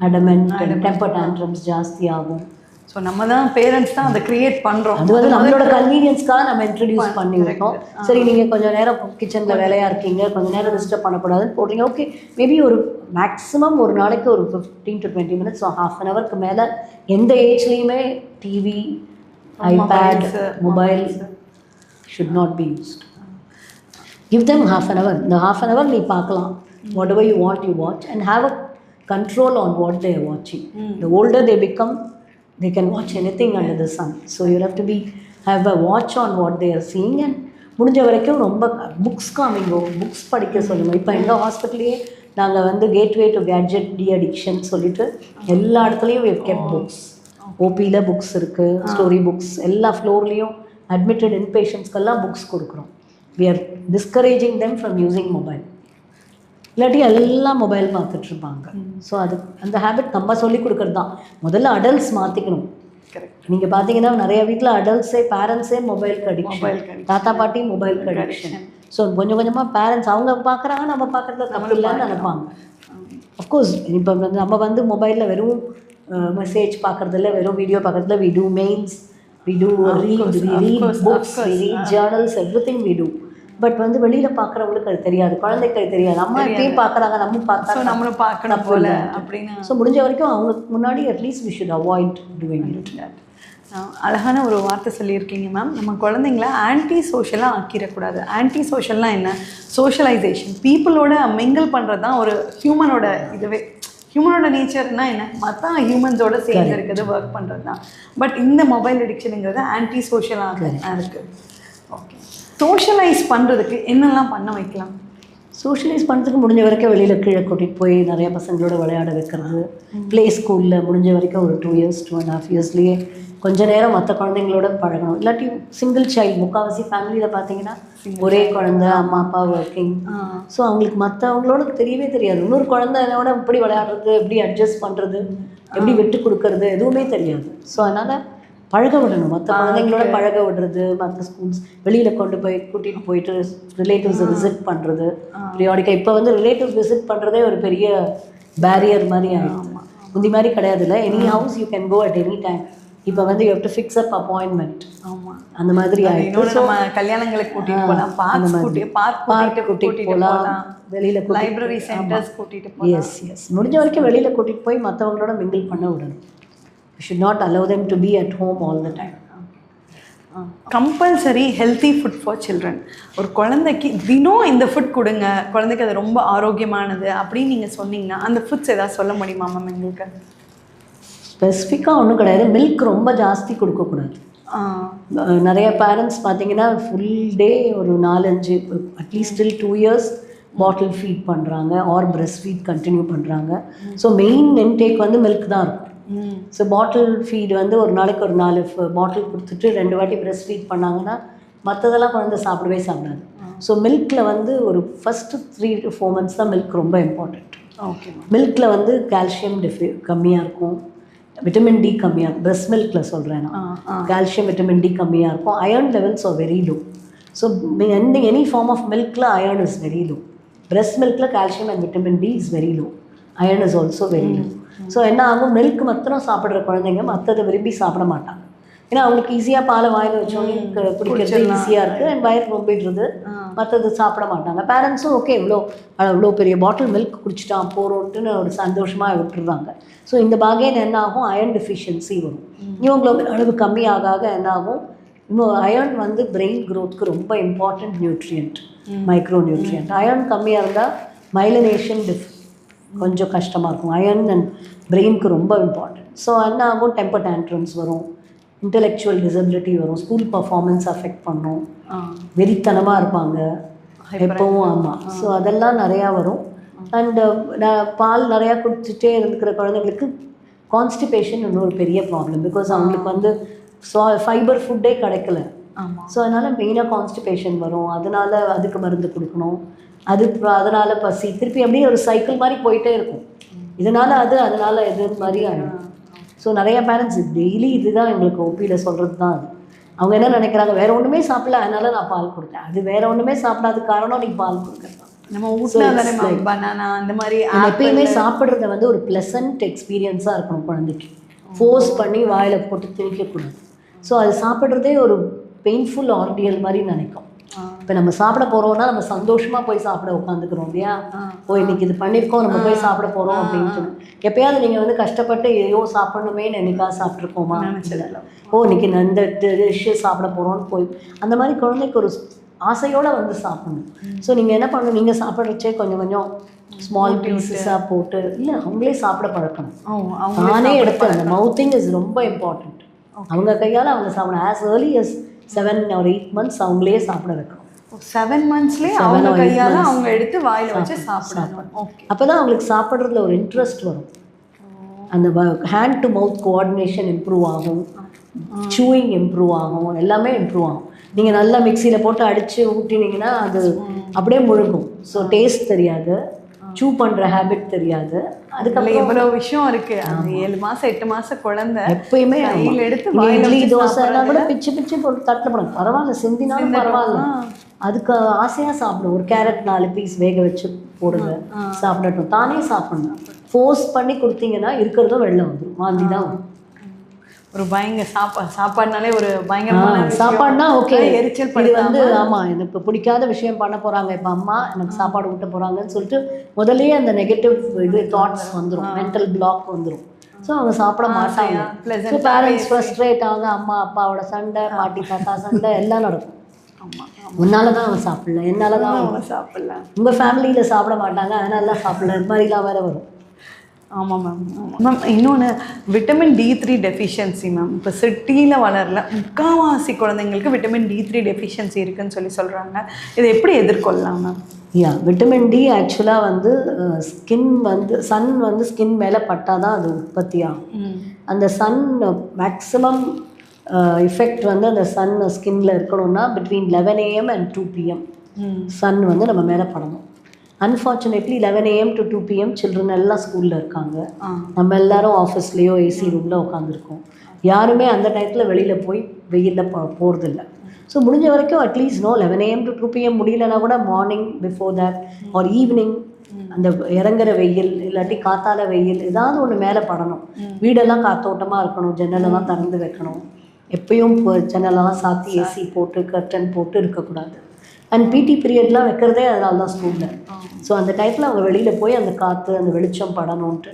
adamant, temper tantrums ஜாஸ்தி ஆகும். ஸோ நம்ம தான் பேரண்ட்ஸ் தான் அதை க்ரியேட் பண்ணுறோம். அது வந்து நம்மளோட கன்வீனியன்ஸ்க்காக நம்ம இன்ட்ரடியூஸ் பண்ணியிருக்கோம். சரி, நீங்கள் கொஞ்சம் நேரம் கிச்சனில் வேலையாக இருக்கீங்க, கொஞ்சம் நேரம் டிஸ்டர்ப் பண்ணக்கூடாதுன்னு போடுறீங்க. ஓகே, மேபி ஒரு மேக்ஸிமம் ஒரு நாளைக்கு ஒரு 15 to 20 minutes ஸோ ½ an hourக்கு மேலே எந்த ஏஜ்லேயுமே TV, iPad, mobile should not be used. Give them ½ an hour. இந்த ½ an hour நீ பார்க்கலாம், whatever you want you watch and have a control on what they are வாட்சிங். The older they become, they can watch anything under the sun. So you have to have a watch on what they are seeing. And முடிஞ்ச வரைக்கும் ரொம்ப books காமிங்கோ, books படிக்க சொல்லுங்கள். இப்போ எங்கள் ஹாஸ்பிட்டல்லையே நாங்கள் வந்து gateway to gadget de addiction சொல்லிட்டு எல்லா இடத்துலையும் we have kept books. ஓபியில் புக்ஸ் இருக்குது, ஸ்டோரி புக்ஸ், எல்லா ஃப்ளோர்லேயும் அட்மிட்டட் இன்பேஷன்ஸ்க்கெல்லாம் புக்ஸ் கொடுக்குறோம். we are discouraging them from using mobile. இல்லாட்டி எல்லாம் மொபைல் பார்த்துட்ருப்பாங்க. ஸோ அது அந்த ஹேபிட் நம்ம சொல்லி கொடுக்குறது தான். முதல்ல அடல்ட்ஸ் மாற்றிக்கணும். கரெக்ட். நீங்கள் பார்த்தீங்கன்னா நிறைய வீட்டில் அடல்ட்ஸே பேரண்ட்ஸே மொபைலுக்கு அடிக்ஷன், தாத்தா பாட்டி மொபைலுக்கு அடிக்ஷன். ஸோ கொஞ்சம் கொஞ்சமாக பேரண்ட்ஸ் அவங்க பார்க்குறாங்க, நம்ம பார்க்குறதுல தப்பு இல்லைன்னு நினைப்பாங்க. அஃப்கோர்ஸ் இப்போ வந்து நம்ம வந்து மொபைலில் வெறும் மெசேஜ் பார்க்குறதில்ல, வெறும் video பார்க்குறதில்ல. we do mails, we read books, we read journals, everything we do. But வந்து வெளியில் பார்க்குறவங்களுக்கு அது தெரியாது, குழந்தைக்கு அது தெரியாது. அம்மா எப்பயும் பார்க்குறாங்க, நம்ம பார்த்தா நம்மளும் பார்க்கணும் போல அப்படின்னு. ஸோ முடிஞ்ச வரைக்கும் அவங்களுக்கு முன்னாடி at least we should avoid doing it. அழகான ஒரு வார்த்தை சொல்லியிருக்கீங்க மேம். நம்ம குழந்தைங்கள ஆன்டி சோஷியலாக ஆக்கிடக்கூடாது. ஆன்டி சோஷியல்னால் என்ன? சோஷியலைசேஷன், பீப்புளோட மிங்கிள் பண்ணுறது தான் ஒரு ஹியூமனோட இதுவே. ஹியூமனோட நேச்சர்னால் என்ன? மற்ற ஹியூமன்ஸோட சேர்ந்து இருக்கிறது, ஒர்க் பண்ணுறது தான். பட் இந்த மொபைல் அடிக்ஷனுங்கிறது ஆன்டி சோஷியலாக இருக்குது. ஓகே, சோஷியலைஸ் பண்ணுறதுக்கு என்னெல்லாம் பண்ண வைக்கலாம்? சோஷியலைஸ் பண்ணுறதுக்கு முடிஞ்ச வரைக்கும் வெளியில் கீழே கூட்டிகிட்டு போய் நிறைய பசங்களோட விளையாட வைக்கிறது. ப்ளே ஸ்கூலில் முடிஞ்ச வரைக்கும் ஒரு 2 years 2.5 yearsலேயே கொஞ்ச நேரம் மற்ற குழந்தைங்களோட பழகணும். இல்லாட்டி சிங்கிள் சைல்டு, முக்கால்வாசி ஃபேமிலியில் பார்த்தீங்கன்னா ஒரே குழந்தை, அம்மா அப்பா ஒர்க்கிங். ஸோ அவங்களுக்கு மற்றவங்களோட தெரியவே தெரியாது. இன்னொரு குழந்தையோட எப்படி விளையாடுறது, எப்படி அட்ஜஸ்ட் பண்ணுறது, எப்படி விட்டு கொடுக்கறது எதுவுமே தெரியாது. ஸோ அதனால் பழக விடணும், மற்ற குழந்தைங்களோட பழக விடுறது, மற்ற ஸ்கூல்ஸ் வெளியில் கொண்டு போய் கூட்டிகிட்டு போயிட்டு ரிலேட்டிவ்ஸை விசிட் பண்ணுறது பீரியாடிக்காக. இப்போ வந்து ரிலேட்டிவ்ஸ் விசிட் பண்ணுறதே ஒரு பெரிய பேரியர் மாதிரி ஆகிடும். முந்தி மாதிரி கிடையாது. இல்லை, any house you can go at any time. இப்போ வந்து you have to fix up appointment. ஆமாம், அந்த மாதிரி ஆகிடும். நம்ம கல்யாணங்களுக்கு கூட்டிகிட்டு போகலாம், பார்க் கூட்டிகிட்டு போகலாம், வெளியில் லைப்ரரி சென்டர்ஸ் கூட்டிகிட்டு போகலாம். எஸ் எஸ், முடிஞ்ச வரைக்கும் வெளியில் கூட்டிகிட்டு போய் மற்றவங்களோட மிங்கிள் பண்ண விடணும். We should not allow them to be at home all the time. Compulsory healthy food for children. ஒரு குழந்தைக்கு தினம் இந்த ஃபுட் கொடுங்க, குழந்தைக்கு அது ரொம்ப ஆரோக்கியமானது அப்படின்னு நீங்கள் சொன்னீங்கன்னா அந்த ஃபுட்ஸ் ஏதாவது சொல்ல முடியுமா மேம் எங்களுக்கு? ஸ்பெசிஃபிக்காக ஒன்றும் கிடையாது. மில்க் ரொம்ப ஜாஸ்தி கொடுக்கக்கூடாது. நிறைய பேரண்ட்ஸ் பார்த்தீங்கன்னா ஃபுல் டே ஒரு 4-5 அட்லீஸ்ட் டில் 2 years பாட்டில் ஃபீட் பண்ணுறாங்க ஆர் பிரெஸ்ட் ஃபீட் கண்டினியூ பண்ணுறாங்க. ஸோ மெயின் இன்டேக் வந்து மில்க் தான் இருக்கும். ஸோ பாட்டில் ஃபீட் வந்து ஒரு நாளைக்கு ஒரு 4 பாட்டில் கொடுத்துட்டு 2 வாட்டி பிரெஸ்ட் ஃபீட் பண்ணாங்கன்னா மற்றதெல்லாம் குழந்தை சாப்பிடவே சாப்பிடாது. ஸோ மில்கில் வந்து ஒரு ஃபஸ்ட்டு 3 to 4 months தான் மில்க் ரொம்ப இம்பார்ட்டண்ட். ஓகே, மில்கில் வந்து கால்சியம் கம்மியாக இருக்கும், விட்டமின் டி கம்மியாக இருக்கும். பிரெஸ்ட் மில்கில் சொல்கிறேன் நான், கால்சியம் விட்டமின் டி கம்மியாக இருக்கும். Iron levels are very low. So any form of மில்கில் iron is very low. Breast மில்கில் calcium and vitamin D is very low. Iron is also very low. So என்ன ஆகும், milk மாத்திரம் சாப்பிட்ற குழந்தைங்க மற்றதை விரும்பி சாப்பிட மாட்டாங்க. ஏன்னா அவங்களுக்கு ஈஸியாக பாலை வாயில் வச்சோன்னே குடிக்கிறது ஈஸியாக இருக்குது அண்ட் வயிறு ரொம்பிடுறது, மற்றது சாப்பிட மாட்டாங்க. பேரண்ட்ஸும் ஓகே இவ்வளோ பெரிய பாட்டில் மில்க் குடிச்சிட்டான் போகிறோன்ட்டுன்னு ஒரு சந்தோஷமாக விட்டுருவாங்க. ஸோ இந்த பாகையில் என்ன ஆகும், அயர்ன் டெஃபிஷியன்சி வரும். ஹீமோகுளோபின் அளவு கம்மி ஆக என்ன ஆகும், இன்னும் அயர்ன் வந்து பிரெயின் க்ரோத்துக்கு ரொம்ப important nutrient, micro nutrient. Iron கம்மியாக இருந்தால் மைலினேஷன் கொஞ்சம் கஷ்டமாக இருக்கும். அயர்ன் அண்ட் பிரெயினுக்கு ரொம்ப இம்பார்ட்டன்ட். ஸோ என்ன ஆகும், டெம்பர் டேண்ட்ரம்ஸ் வரும், இன்டெலெக்சுவல் டிசபிலிட்டி வரும், ஸ்கூல் பர்ஃபார்மன்ஸ் அஃபெக்ட் பண்ணும், வெறித்தனமாக இருப்பாங்க எப்பவும். ஆமாம், ஸோ அதெல்லாம் நிறையா வரும். அண்டு பால் நிறையா குடிச்சிட்டே இருக்கிற குழந்தைங்களுக்கு கான்ஸ்டிபேஷன் இன்னொரு பெரிய ப்ராப்ளம். பிகாஸ் அவங்களுக்கு வந்து ஃபைபர் ஃபுட்டே கிடைக்கல. ஸோ அதனால் மெயினாக கான்ஸ்டிபேஷன் வரும். அதனால் அதுக்கு மருந்து கொடுக்கணும். அதனால் பசி திருப்பி அப்படியே ஒரு சைக்கிள் மாதிரி போயிட்டே இருக்கும். இதனால் அதனால் எது மாதிரி ஆகிடும். ஸோ நிறைய பேரண்ட்ஸ் டெய்லி இதுதான் எங்களுக்கு ஓபியில் சொல்கிறது தான். அது அவங்க என்ன நினைக்கிறாங்க, வேறு ஒன்றுமே சாப்பிடல அதனால் நான் பால் கொடுத்தேன். அது வேறு ஒன்றுமே சாப்பிடாத காரணம் நீ பால் கொடுக்குறது. நம்ம பனானா அந்த மாதிரி எப்பயுமே சாப்பிட்றத வந்து ஒரு ப்ளசன்ட் எக்ஸ்பீரியன்ஸாக இருக்கணும் குழந்தைக்கு. ஃபோர்ஸ் பண்ணி வாயில் போட்டு திணிக்கக்கூடாது. ஸோ அது சாப்பிட்றதே ஒரு பெயின்ஃபுல் ஆர்டியல் மாதிரி நினைக்கும். இப்போ நம்ம சாப்பிட போகிறோம்னா நம்ம சந்தோஷமாக போய் சாப்பிட உட்காந்துக்கிறோம் இல்லையா. இன்னைக்கு இது பண்ணியிருக்கோம், நம்ம போய் சாப்பிட போகிறோம் அப்படின்ட்டு. எப்பயாவது நீங்கள் வந்து கஷ்டப்பட்டு ஐயோ சாப்பிடணுமே என்னைக்கா சாப்பிட்ருக்கோமா, இன்னைக்கு நான் இந்த டிஷ்ஷு சாப்பிட போகிறோன்னு போய் அந்த மாதிரி குழந்தைக்கு ஒரு ஆசையோடு வந்து சாப்பிடணும். ஸோ நீங்கள் என்ன பண்ணணும், நீங்கள் சாப்பிட்றச்சே கொஞ்சம் கொஞ்சம் ஸ்மால் பீசஸாக போட்டு இல்லை அவங்களே சாப்பிட பழக்கணும். நானே எடுத்து அந்த மவுத்திங் இஸ் ரொம்ப இம்பார்ட்டண்ட். அவங்க கையால் அவங்க சாப்பிடணும். As early as 7 or 8 months அவங்களே சாப்பிட வைக்கணும். 7 monthsலேயே அவங்க கையால் அவங்க எடுத்து வாயில் வச்சு சாப்பிடணும். அப்போ தான் அவங்களுக்கு சாப்பிட்றதுல ஒரு இன்ட்ரெஸ்ட் வரும். அந்த hand to mouth coordination improve ஆகும், சூயிங் இம்ப்ரூவ் ஆகும், எல்லாமே இம்ப்ரூவ் ஆகும். நீங்கள் நல்லா மிக்சியில் போட்டு அடித்து ஊட்டினீங்கன்னா அது அப்படியே முழுகும். ஸோ டேஸ்ட் தெரியாது, சூ பண்ணுற ஹேபிட் தெரியாது. அதுக்கப்புறம் எவ்வளோ விஷயம் இருக்குது. அந்த 7 மாதம் 8 மாதம் குழந்தை எப்பயுமே கையில் எடுத்து இட்லி தோசைலாம் கூட பிச்சு பிச்சு போட்டு தட்டில் போடும், பரவாயில்ல சிந்தினாலும் பரவாயில்ல, அதுக்கு ஆசையாக சாப்பிடும். ஒரு கேரட் 4 பீஸ் வேக வச்சு போடுங்க, சாப்பிடட்டும், தானே சாப்பிடணும். ஃபோர்ஸ் பண்ணி கொடுத்தீங்கன்னா இருக்கிறதும் வெளில வந்துடும், வாந்தி தான் வரும். ஒரு பயங்கர சாப்பாடுனாலே ஒரு பயங்கரமான சாப்பாடுனா ஓகே எரிச்சல் இது வந்து ஆமாம் எனக்கு இப்போ பிடிக்காத விஷயம் பண்ண போகிறாங்க, இப்போ அம்மா எனக்கு சாப்பாடு ஊட்ட போகிறாங்கன்னு சொல்லிட்டு முதலே அந்த நெகட்டிவ் இது தாட்ஸ் வந்துடும், மென்டல் பிளாக் வந்துடும். ஸோ அவங்க சாப்பிட மாட்டாங்க. ஸோ பேரண்ட்ஸ் ஃப்ரஸ்ட்ரேட் ஆக அம்மா அப்பாவோட சண்டை, பாட்டி தாத்தா சண்டை எல்லாம் நடக்கும். உன்னால தான் அவன் சாப்பிடல, என்னால் தான் அவன் சாப்பிடல, உங்கள் ஃபேமிலியில் சாப்பிட மாட்டாங்க அதனால தான் சாப்பிடல, இது மாதிரிலாம் வேறு வரும். ஆமாம் மேம். மேம் இன்னொன்று விட்டமின் D3 டெஃபிஷியன்சி மேம். இப்போ சிட்டியில் வளரல முக்கால்வாசி குழந்தைங்களுக்கு விட்டமின் D3 டெஃபிஷியன்சி இருக்குதுன்னு சொல்கிறாங்க. இதை எப்படி எதிர்கொள்ளலாம் மேம்? விட்டமின் டி ஆக்சுவலாக வந்து ஸ்கின் வந்து சன் வந்து ஸ்கின் மேலே பட்டால் தான் அது உற்பத்தி ஆகும். அந்த சன் மேக்ஸிமம் எஃபெக்ட் வந்து அந்த சன் ஸ்கின்ல இருக்கணும்னா between 11 AM and 2 PM sun வந்து நம்ம மேலே படணும். Unfortunately 11 AM to 2 PM children எல்லாம் ஸ்கூலில் இருக்காங்க. நம்ம எல்லாரும் ஆஃபீஸ்லேயோ ஏசி ரூமில் உட்காந்துருக்கோம். யாருமே அந்த டயத்தில் வெளியில் போய் வெயிலில் போகிறதில்ல. ஸோ முடிஞ்ச வரைக்கும் அட்லீஸ்ட் 11 AM to 2 PM முடியலன்னா கூட morning before that or evening அந்த இறங்குற வெயில் இல்லாட்டி காத்தால வெயில் ஏதாவது ஒன்று மேலே படணும். வீடெல்லாம் காத்தோட்டமாக இருக்கணும், ஜன்னலெல்லாம் திறந்து வைக்கணும், எப்பயும் ஜன்னலெல்லாம் சாத்தி ஏசி போட்டு கர்டன் போட்டு இருக்கக்கூடாது. அண்ட் பிடி பீரியட்லாம் வைக்கிறதே அதனால தான் ஸ்கூலில். ஸோ அந்த டைத்தில் அவங்க வெளியில் போய் அந்த காற்று அந்த வெளிச்சம் படணுன்ட்டு.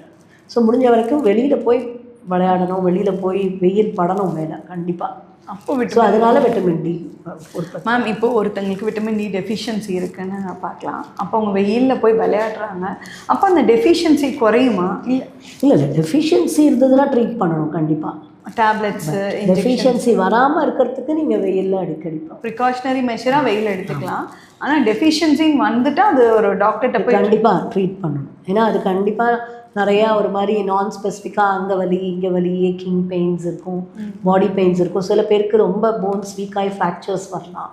ஸோ முடிஞ்ச வரைக்கும் வெளியில் போய் விளையாடணும், வெளியில் போய் வெயில் படணும் மேலே கண்டிப்பாக. அப்போ ஸோ அதனால விட்டமின் டி மேம். இப்போ ஒருத்தங்களுக்கு விட்டமின் டி டெஃபிஷியன்சி இருக்குன்னு பார்க்கலாம். அப்போ அவங்க வெயிலில் போய் விளையாடுறாங்க, அப்போ அந்த டெஃபிஷியன்சி குறையுமா? இல்லை டெஃபிஷியன்சி இருந்ததுன்னா ட்ரீட் பண்ணணும் கண்டிப்பாக. டேப்லெட்ஸு டெஃபிஷியன்சி வராமல் இருக்கிறதுக்கு நீங்கள் வெயிலில் அடிக்கடி ப்ரிகாஷனரி மெஷராக வெயில் எடுத்துக்கலாம். ஆனால் டெஃபிஷியன்சின்னு வந்துட்டு அது ஒரு டாக்டர்கிட்ட போய் கண்டிப்பாக ட்ரீட் பண்ணணும். ஏன்னா அது கண்டிப்பாக நிறையா ஒரு மாதிரி நான் ஸ்பெசிஃபிக்காக அங்கே வலி இங்கே வலி ஏக்கிங் பெயின்ஸ் இருக்கும், பாடி பெயின்ஸ் இருக்கும். சில பேருக்கு ரொம்ப போன்ஸ் வீக்காகி ஃப்ராக்சர்ஸ் வரலாம்.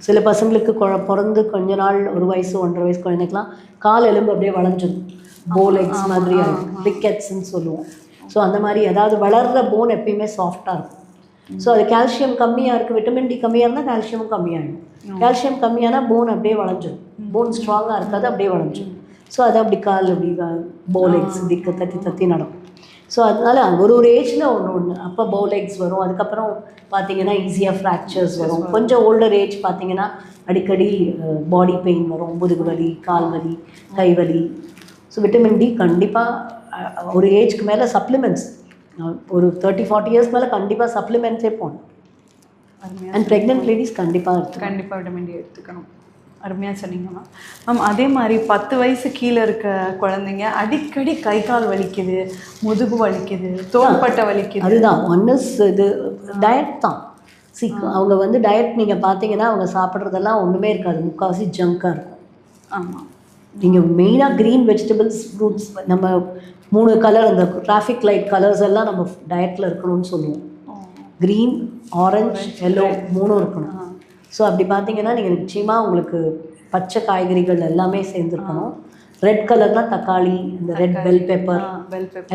சில பசங்களுக்கு பிறந்து கொஞ்ச நாள் 1 வயசு 1.5 வயசு குழந்தைக்கெலாம் கால் எலும்பு அப்படியே வளைஞ்சிடும், போலெக்ஸ் மாதிரி ரிக்கெட்ஸ்ன்னு சொல்லுவோம். ஸோ அந்த மாதிரி ஏதாவது வளர்கிற போன் எப்பயுமே சாஃப்டாக இருக்கும். ஸோ அது கால்சியம் கம்மியாக இருக்குது, விட்டமின் டி கம்மியாக இருந்தால் கால்சியமும் கம்மியாகிடும். கால்சியம் கம்மியானா போன் அப்படியே வளைஞ்சிடும், போன் ஸ்ட்ராங்காக இருக்காது அப்படியே வளைஞ்சிடும். ஸோ அது அப்படி கால் அப்படி போலெக்ஸ் இப்படி தத்தி தத்தி நடக்கும். ஸோ அதனால் ஒரு ஏஜில் ஒன்று அப்போ போலெக்ஸ் வரும். அதுக்கப்புறம் பார்த்தீங்கன்னா ஈஸியாக ஃப்ராக்சர்ஸ் வரும். கொஞ்சம் ஓல்டர் ஏஜ் பார்த்தீங்கன்னா அடிக்கடி பாடி பெயின் வரும், முதுகு வலி, கால் வலி, கை வலி. ஸோ விட்டமின் டி கண்டிப்பாக ஒரு ஏஜ்க்கு மேலே சப்ளிமெண்ட்ஸ் ஒரு 30-40 இயர்ஸ் மேலே கண்டிப்பாக சப்ளிமெண்ட்ஸே போகணும். அண்ட் ப்ரெக்னென்ட் லேடிஸ் கண்டிப்பாக விட்டமின் டி எடுத்துக்கணும். அருமையாக சொன்னீங்க மேம். மேம் அதே மாதிரி 10 வயசு கீழே இருக்க குழந்தைங்க அடிக்கடி கை கால் வலிக்குது, முதுகு வலிக்குது, தோள்பட்டை வலிக்குது. அதுதான் ஒன்ஸ் இது டயட் தான். அவங்க வந்து டயட் நீங்கள் பார்த்தீங்கன்னா அவங்க சாப்பிட்றதெல்லாம் ஒன்றுமே இருக்காது, முக்கால்வாசி ஜங்காக இருக்கும். ஆமாம். நீங்கள் மெயினாக க்ரீன் வெஜிடபிள்ஸ் ஃப்ரூட்ஸ் நம்ம 3 கலர் அந்த டிராஃபிக் லைட் கலர்ஸ் எல்லாம் நம்ம டயட்டில் இருக்கணும்னு சொல்லுவோம். க்ரீன், ஆரஞ்சு, எல்லோ 3 இருக்கணும். ஸோ அப்படி பார்த்தீங்கன்னா நீங்கள் நிச்சயமாக உங்களுக்கு பச்சை காய்கறிகள் எல்லாமே சேர்ந்துருக்கணும். ரெட் கலர்னால் தக்காளி, இந்த red bell pepper,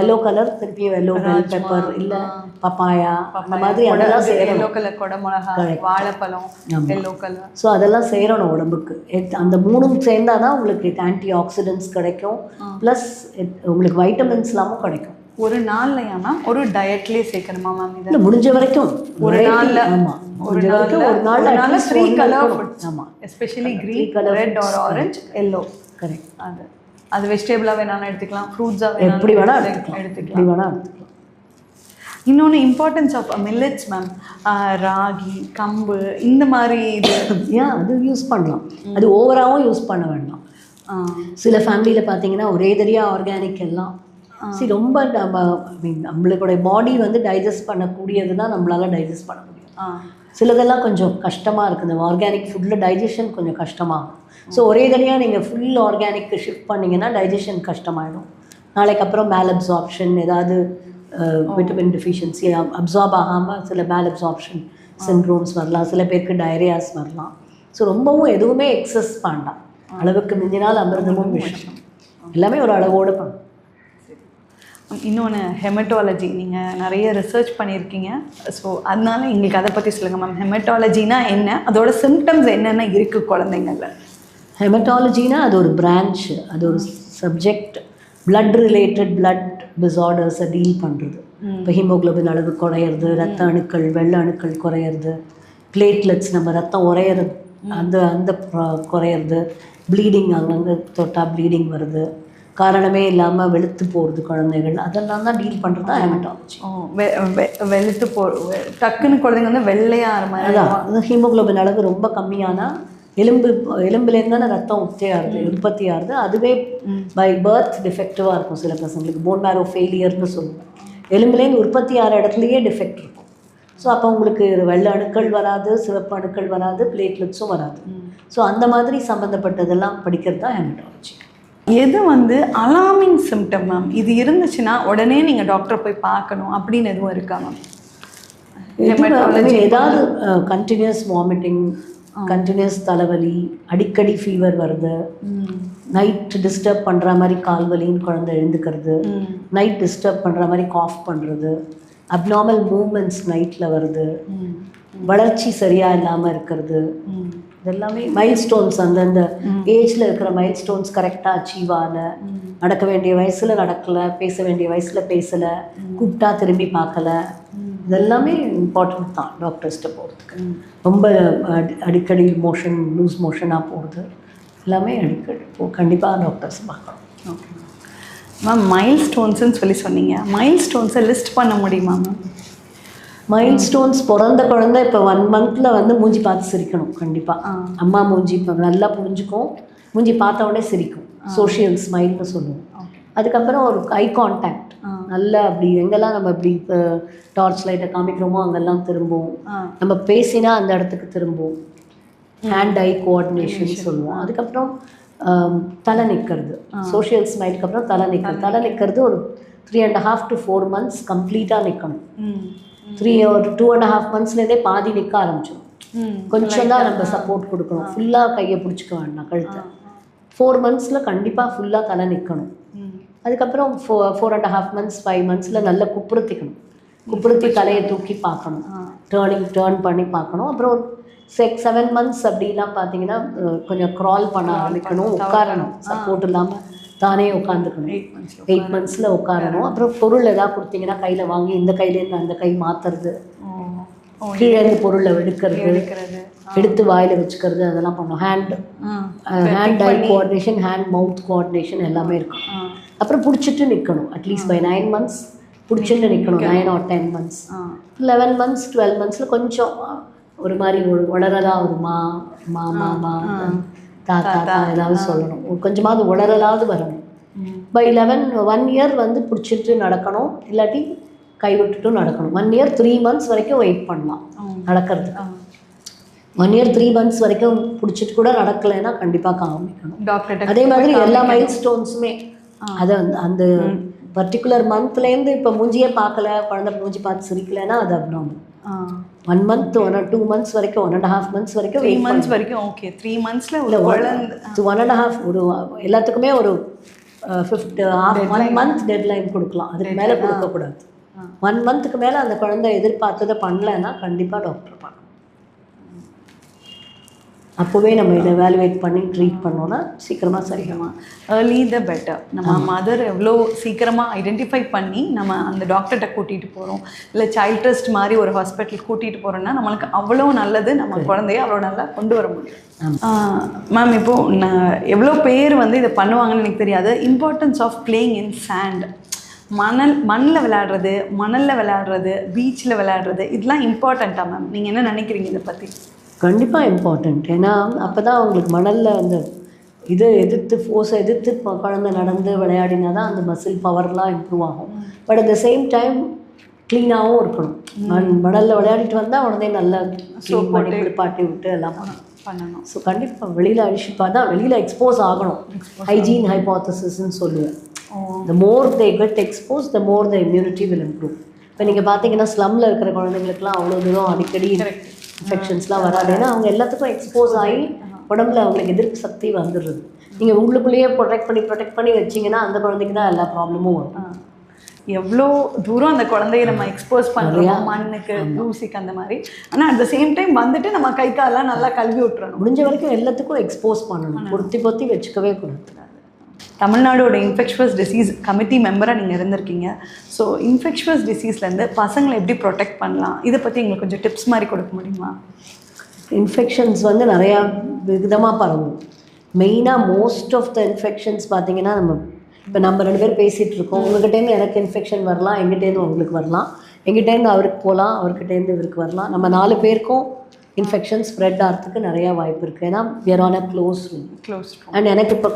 yellow colour திருப்பியும் எல்லோ பெல் பெப்பர் இல்லை பப்பாயா அந்த மாதிரி அதெல்லாம் செய்யணும். எல்லோ கலர் கொடை மிளகா, வாழைப்பழம், எல்லோ கலர். ஸோ அதெல்லாம் செய்யணும் உடம்புக்கு. அந்த 3 சேர்ந்தால் தான் உங்களுக்கு ஆன்டி ஆக்சிடென்ட்ஸ் கிடைக்கும், ப்ளஸ் உங்களுக்கு வைட்டமின்ஸ்லாமும் கிடைக்கும். ஒரு நாள்லையா மேம் ஒரு டயட்லேயே சேர்க்கணுமா மேம்? இல்லை முடிஞ்ச வரைக்கும் ஒரு நாளில். ஆமாம், ஒரு நாளில் 3 கலர் ஃபுட்ஸ். ஆமாம், especially green, red or orange, yellow. Correct. அது வெஜிடபிளாக வேணாலும் எடுத்துக்கலாம், ஃப்ரூட்ஸாக எப்படி வேணால் எடுத்துக்கலாம். இன்னொன்று importance of millets ma'am, ragi, கம்பு இந்த மாதிரி இது அது யூஸ் பண்ணலாம். அது ஓவராகவும் யூஸ் பண்ண வேண்டாம். சில ஃபேமிலியில் பார்த்தீங்கன்னா ஒரே தரியாக ஆர்கானிக் எல்லாம் ரொம்ப நம்மளுடைய பாடி வந்து டைஜஸ்ட் பண்ணக்கூடியது தான் நம்மளால் டைஜஸ்ட் பண்ண முடியும். சிலதெல்லாம் கொஞ்சம் கஷ்டமாக இருக்குது, இந்த ஆர்கானிக் ஃபுட்டில் டைஜஷன் கொஞ்சம் கஷ்டமாகும். ஸோ ஒரே தனியாக நீங்கள் ஃபுல் ஆர்கானிக்கு ஷிஃப்ட் பண்ணிங்கன்னா டைஜஷன் கஷ்டமாயிடும். நாளைக்கு அப்புறம் மேல் அப்சார்ப்ஷன், ஏதாவது விட்டமின் டெஃபிஷியன்சி அப்சார்ப் ஆகாமல் சில மேல் அப்சார்ப்ஷன் சிண்ட்ரோம்ஸ் வரலாம், சில பேருக்கு டயரியாஸ் வரலாம். ஸோ ரொம்பவும் எதுவுமே எக்ஸஸ் பண்ணலாம், அளவுக்கு மிஞ்சினால் அமிர்தமும் விஷம், எல்லாமே ஒரு அளவோடு பண்ணணும். இன்னொன்று ஹெமட்டாலஜி, நீங்கள் நிறைய ரிசர்ச் பண்ணியிருக்கீங்க. ஸோ அதனால எங்களுக்கு அதை பற்றி சொல்லுங்கள் மேம். ஹெமட்டாலஜினா என்ன, அதோட சிம்டம்ஸ் என்னென்ன இருக்குது குழந்தைங்கள? ஹெமட்டாலஜினா அது ஒரு பிரான்ச், அது ஒரு சப்ஜெக்ட். பிளட் ரிலேட்டட் பிளட் டிஸார்டர்ஸை டீல் பண்ணுறது. இப்போ ஹீமோக்ளோபின் அளவு குறையிறது, ரத்த அணுக்கள் வெள்ளை அணுக்கள் குறையிறது, பிளேட்லெட்ஸ் நம்ம ரத்தம் உறையிறது அந்த அந்த குறையிறது, ப்ளீடிங் அங்கங்கே தொட்டால் ப்ளீடிங் வருது, காரணமே இல்லாமல் வெளுத்து போகிறது குழந்தைகள், அதெல்லாம் தான் டீல் பண்ணுறது தான் ஹெமட்டாலஜி. வெளுத்து டக்குன்னு குழந்தைங்க வந்து வெள்ளையாக மாதிரி. அதான் ஹீமோக்ளோபின் அளவு ரொம்ப கம்மியானால் எலும்புலேருந்து தானே ரத்தம் உற்பத்தி ஆகுது. அதுவே பை பர்த் டிஃபெக்டிவாக இருக்கும். சில பசங்களுக்கு போன் மேரோ ஃபெயிலியர்னு சொல்லுவோம். எலும்புலேருந்து உற்பத்தி ஆகிற இடத்துலையே டிஃபெக்ட் இருக்கும். ஸோ அப்போ உங்களுக்கு வெள்ளை அணுக்கள் வராது, சிவப்பு அணுக்கள் வராது, பிளேட்லெட்ஸும் வராது. ஸோ அந்த மாதிரி சம்மந்தப்பட்டதெல்லாம் படிக்கிறது தான் ஹெமட்டாலஜி. எது வந்து அலார்மிங் சிம்டம் மேம், இது இருந்துச்சுன்னா உடனே நீங்கள் டாக்டரை போய் பார்க்கணும் அப்படின்னு எதுவும் இருக்கா மேம்? ஏதாவது கண்டினியூஸ் வாமிட்டிங், கண்டினியூஸ் தலைவலி, அடிக்கடி ஃபீவர் வருது, நைட் டிஸ்டர்ப் பண்ணுற மாதிரி கால்வலின்னு குழந்தை எழுந்துக்கிறது, நைட் டிஸ்டர்ப் பண்ணுற மாதிரி காஃப் பண்ணுறது, அப்நார்மல் மூமெண்ட்ஸ் நைட்டில் வருது, வளர்ச்சி சரியாக இல்லாமல் இருக்கிறது, இதெல்லாமே மைல்ஸ்டோன்ஸ். அந்தந்த ஏஜில் இருக்கிற மைல்ஸ்டோன்ஸ் கரெக்டாக அச்சீவ் ஆகலை, நடக்க வேண்டிய வயசில் நடக்கலை, பேச வேண்டிய வயசில் பேசலை, கூப்பிட்டா திரும்பி பார்க்கலை, இதெல்லாமே இம்பார்ட்டன்ட் தான் டாக்டர்ஸ்கிட்ட போகிறதுக்கு. ரொம்ப அடிக்கடி மோஷன் லூஸ் மோஷனாக போகிறது எல்லாமே அடிக்கடி கண்டிப்பாக டாக்டர்ஸ் பார்க்கணும். ஓகே மேம், மைல்ஸ்டோன்ஸ்ன்னு சொல்லி சொன்னீங்க, மைல்ஸ்டோன்ஸை லிஸ்ட் பண்ண முடியுமா மேம்? மைல்ஸ்டோன்ஸ் பிறந்த குழந்தை இப்போ 1 monthல வந்து மூஞ்சி பார்த்து சிரிக்கணும். கண்டிப்பாக அம்மா மூஞ்சி இப்போ நல்லா புரிஞ்சுக்கும், மூஞ்சி பார்த்த உடனே சிரிக்கும், சோஷியல் ஸ்மைல்னு சொல்லுவோம். அதுக்கப்புறம் ஒரு ஐ கான்டாக்ட் நல்லா அப்படி எங்கெல்லாம் நம்ம இப்படி இப்போ டார்ச் லைட்டை காமிக்கிறோமோ அங்கெல்லாம் திரும்பும், நம்ம பேசினா அந்த இடத்துக்கு திரும்பும், ஹேண்ட் ஐ கோஆர்டினேஷன் சொல்லுவோம். அதுக்கப்புறம் தலை நிற்கிறது, சோஷியல் ஸ்மைலுக்கு அப்புறம் தலை நிற்கிறது. தலை நிற்கிறது ஒரு 3.5 to 4 months கம்ப்ளீட்டாக நிற்கணும். 3 or 2.5 monthsலேருந்தே பாதி நிற்க ஆரம்பிச்சிடும். கொஞ்சம் தான் நம்ம சப்போர்ட் கொடுக்கணும், ஃபுல்லாக கையை பிடிச்சிக்க வேண்டாம் கழுத்தை. 4 monthsல கண்டிப்பாக ஃபுல்லாக தலை நிற்கணும். அதுக்கப்புறம் 4.5 months 5 monthsல நல்லா குப்புறுத்திக்கணும், குப்புறுத்தி தலையை தூக்கி பார்க்கணும், டேர்ன் பண்ணி பார்க்கணும். அப்புறம் 6-7 months அப்படிலாம் பார்த்தீங்கன்னா கொஞ்சம் க்ரால் பண்ண ஆரம்பிக்கணும், உட்காரணும், சப்போர்ட் இல்லாமல் தானே உட்காந்துக்கணும். 8 monthsல உட்காரணும். அப்புறம் பொருள் எதாவது கொடுத்தீங்கன்னா கையில் வாங்கி இந்த கையிலேருந்து அந்த கை மாற்றுறது, கீழேருந்து பொருளை எடுக்கிறது, எடுத்து வாயில் வச்சுக்கிறது, அதெல்லாம் பண்ணணும். ஹேண்ட் ஐ கோஆர்டினேஷன், ஹேண்ட் மவுத் கோஆர்டினேஷன் எல்லாமே இருக்கும். அப்புறம் பிடிச்சிட்டு நிற்கணும். அட்லீஸ்ட் பை 9 months பிடிச்சிட்டு நிற்கணும். 9 or 10 months. 11 months 12 monthsல கொஞ்சம் ஒரு மாதிரி உளறலாக ஒரு மாமா தாத்தா ஏதாவது சொல்லணும், கொஞ்சமாவது உளறலாவது வரணும். பை 1 year வந்து பிடிச்சிட்டு நடக்கணும், இல்லாட்டி கைவிட்டுட்டும் நடக்கணும். 1 year 3 months வரைக்கும் வெயிட் பண்ணலாம் நடக்கிறதுக்கு. 1 year 3 months வரைக்கும் பிடிச்சிட்டு கூட நடக்கலைன்னா கண்டிப்பாக காமிக்கணும் டாக்டர். அதே மாதிரி எல்லா மைல்ஸ்டோன்ஸுமே அதை அந்த பர்டிகுலர் மந்த்லேருந்து இப்போ மூஞ்சியே பார்க்கல, குழந்தை மூஞ்சி பார்த்து சிரிக்கலைன்னா அது அப்நார்மல். 1 month 1 or 2 months வரைக்கும், 1.5 months வரைக்கும், 3 months வரைக்கும். ஓகே, 3 monthsல ஒரு 1.5 ஒரு எல்லாத்துக்குமே ஒரு 1 month டெட்லைன் கொடுக்கலாம். அதுக்கு மேலே கொடுக்கக்கூடாது. 1 monthக்கு மேலே அந்த குழந்தை எதிர்பார்த்ததை பண்ணலைன்னா கண்டிப்பாக டாக்டர் பார்க்கணும். அப்போவே நம்ம இதை எவாலுவேட் பண்ணி ட்ரீட் பண்ணோன்னா சீக்கிரமாக சரியாகும். Early the better. நம்ம மதர் எவ்வளோ சீக்கிரமாக ஐடென்டிஃபை பண்ணி நம்ம அந்த டாக்டர்கிட்ட கூட்டிகிட்டு போகிறோம், இல்லை சைல்ட் ட்ரஸ்ட் மாதிரி ஒரு ஹாஸ்பிட்டல் கூட்டிகிட்டு போகிறோன்னா நம்மளுக்கு அவ்வளோ நல்லது, நம்ம குழந்தைய அவ்வளோ நல்லா கொண்டு வர முடியும். மேம், இப்போது நான் எவ்வளோ பேர் வந்து இதை பண்ணுவாங்கன்னு எனக்கு தெரியாது. Importance of playing in sand, மண்ணில் விளையாடுறது, பீச்சில் விளையாடுறது, இதெல்லாம் இம்பார்ட்டண்ட்டா மேம்? நீங்கள் என்ன நினைக்கிறீங்க இதை பற்றி? கண்டிப்பாக இம்பார்ட்டண்ட். ஏன்னா அப்போ தான் அவங்களுக்கு மணலில் அந்த இதை ஃபோர்ஸை எதிர்த்து குழந்தை நடந்து விளையாடினா தான் அந்த மசில் பவர்லாம் இம்ப்ரூவ் ஆகும். But at the same time க்ளீனாகவும் இருக்கணும். மணலில் விளையாடிட்டு வந்தால் உடனே நல்லா க்ளீன் பண்ணி குளிப்பாட்டி விட்டு எல்லாம் பண்ணணும். ஸோ கண்டிப்பாக வெளியில் அழிச்சிப்பா தான் வெளியில் எக்ஸ்போஸ் ஆகணும். ஹைஜீன் ஹைபோதசிஸ்ன்னு சொல்லுவேன். The more they get expose the more the immunity will improve. இப்போ நீங்கள் பார்த்தீங்கன்னா ஸ்லம்மில் இருக்கிற குழந்தைங்களுக்குலாம் அவ்வளோ தூரம் அடிக்கடி இன்ஃபெக்ஷன்ஸ்லாம் வராது. ஏன்னா அவங்க எல்லாத்துக்கும் எக்ஸ்போஸ் ஆகி உடம்புல அவங்களுக்கு எதிர்ப்பு சக்தி வந்துடுறது. நீங்கள் உள்ளுக்குள்ளேயே ப்ரொடெக்ட் பண்ணி வச்சிங்கன்னா அந்த குழந்தைக்கு தான் எல்லா ப்ராப்ளமும் வரும். எவ்வளோ தூரம் அந்த குழந்தைய நம்ம எக்ஸ்போஸ் பண்ணுறோம் மண்ணுக்கு, தூசிக்கு, அந்த மாதிரி. ஆனால் அட் த சேம் டைம் வந்துட்டு நம்ம கை காலெலாம் நல்லா கழுவி விட்டுறணும். முடிஞ்ச வரைக்கும் எல்லாத்துக்கும் எக்ஸ்போஸ் பண்ணணும், பொத்தி வச்சுக்கவே கூடாது. தமிழ்நாடோட இன்ஃபெக்ஷுவஸ் டிசீஸ் கமிட்டி மெம்பராக நீங்கள் இருந்திருக்கீங்க. ஸோ இன்ஃபெக்ஷுவஸ் டிசீஸ்லேருந்து பசங்களை எப்படி ப்ரொடெக்ட் பண்ணலாம், இதை பற்றி எங்களுக்கு கொஞ்சம் டிப்ஸ் மாதிரி கொடுக்க முடியுமா? இன்ஃபெக்ஷன்ஸ் வந்து நிறையா விதமாக பரவும். மெயினாக மோஸ்ட் ஆஃப் த இன்ஃபெக்ஷன்ஸ் பார்த்திங்கன்னா இப்போ நம்ம 2 பேர் பேசிகிட்டு இருக்கோம். உங்கள்கிட்டேருந்து எனக்கு இன்ஃபெக்ஷன் வரலாம், எங்கிட்டேருந்து உங்களுக்கு வரலாம், எங்கிட்டேருந்து அவருக்கு போகலாம், அவர்கிட்டேருந்து இவருக்கு வரலாம். நம்ம 4 பேருக்கும் இன்ஃபெக்ஷன் ஸ்ப்ரெட் ஆகிறதுக்கு நிறையா வாய்ப்பு இருக்குது. ஏன்னா we are on a close room. And எனக்கு இப்போ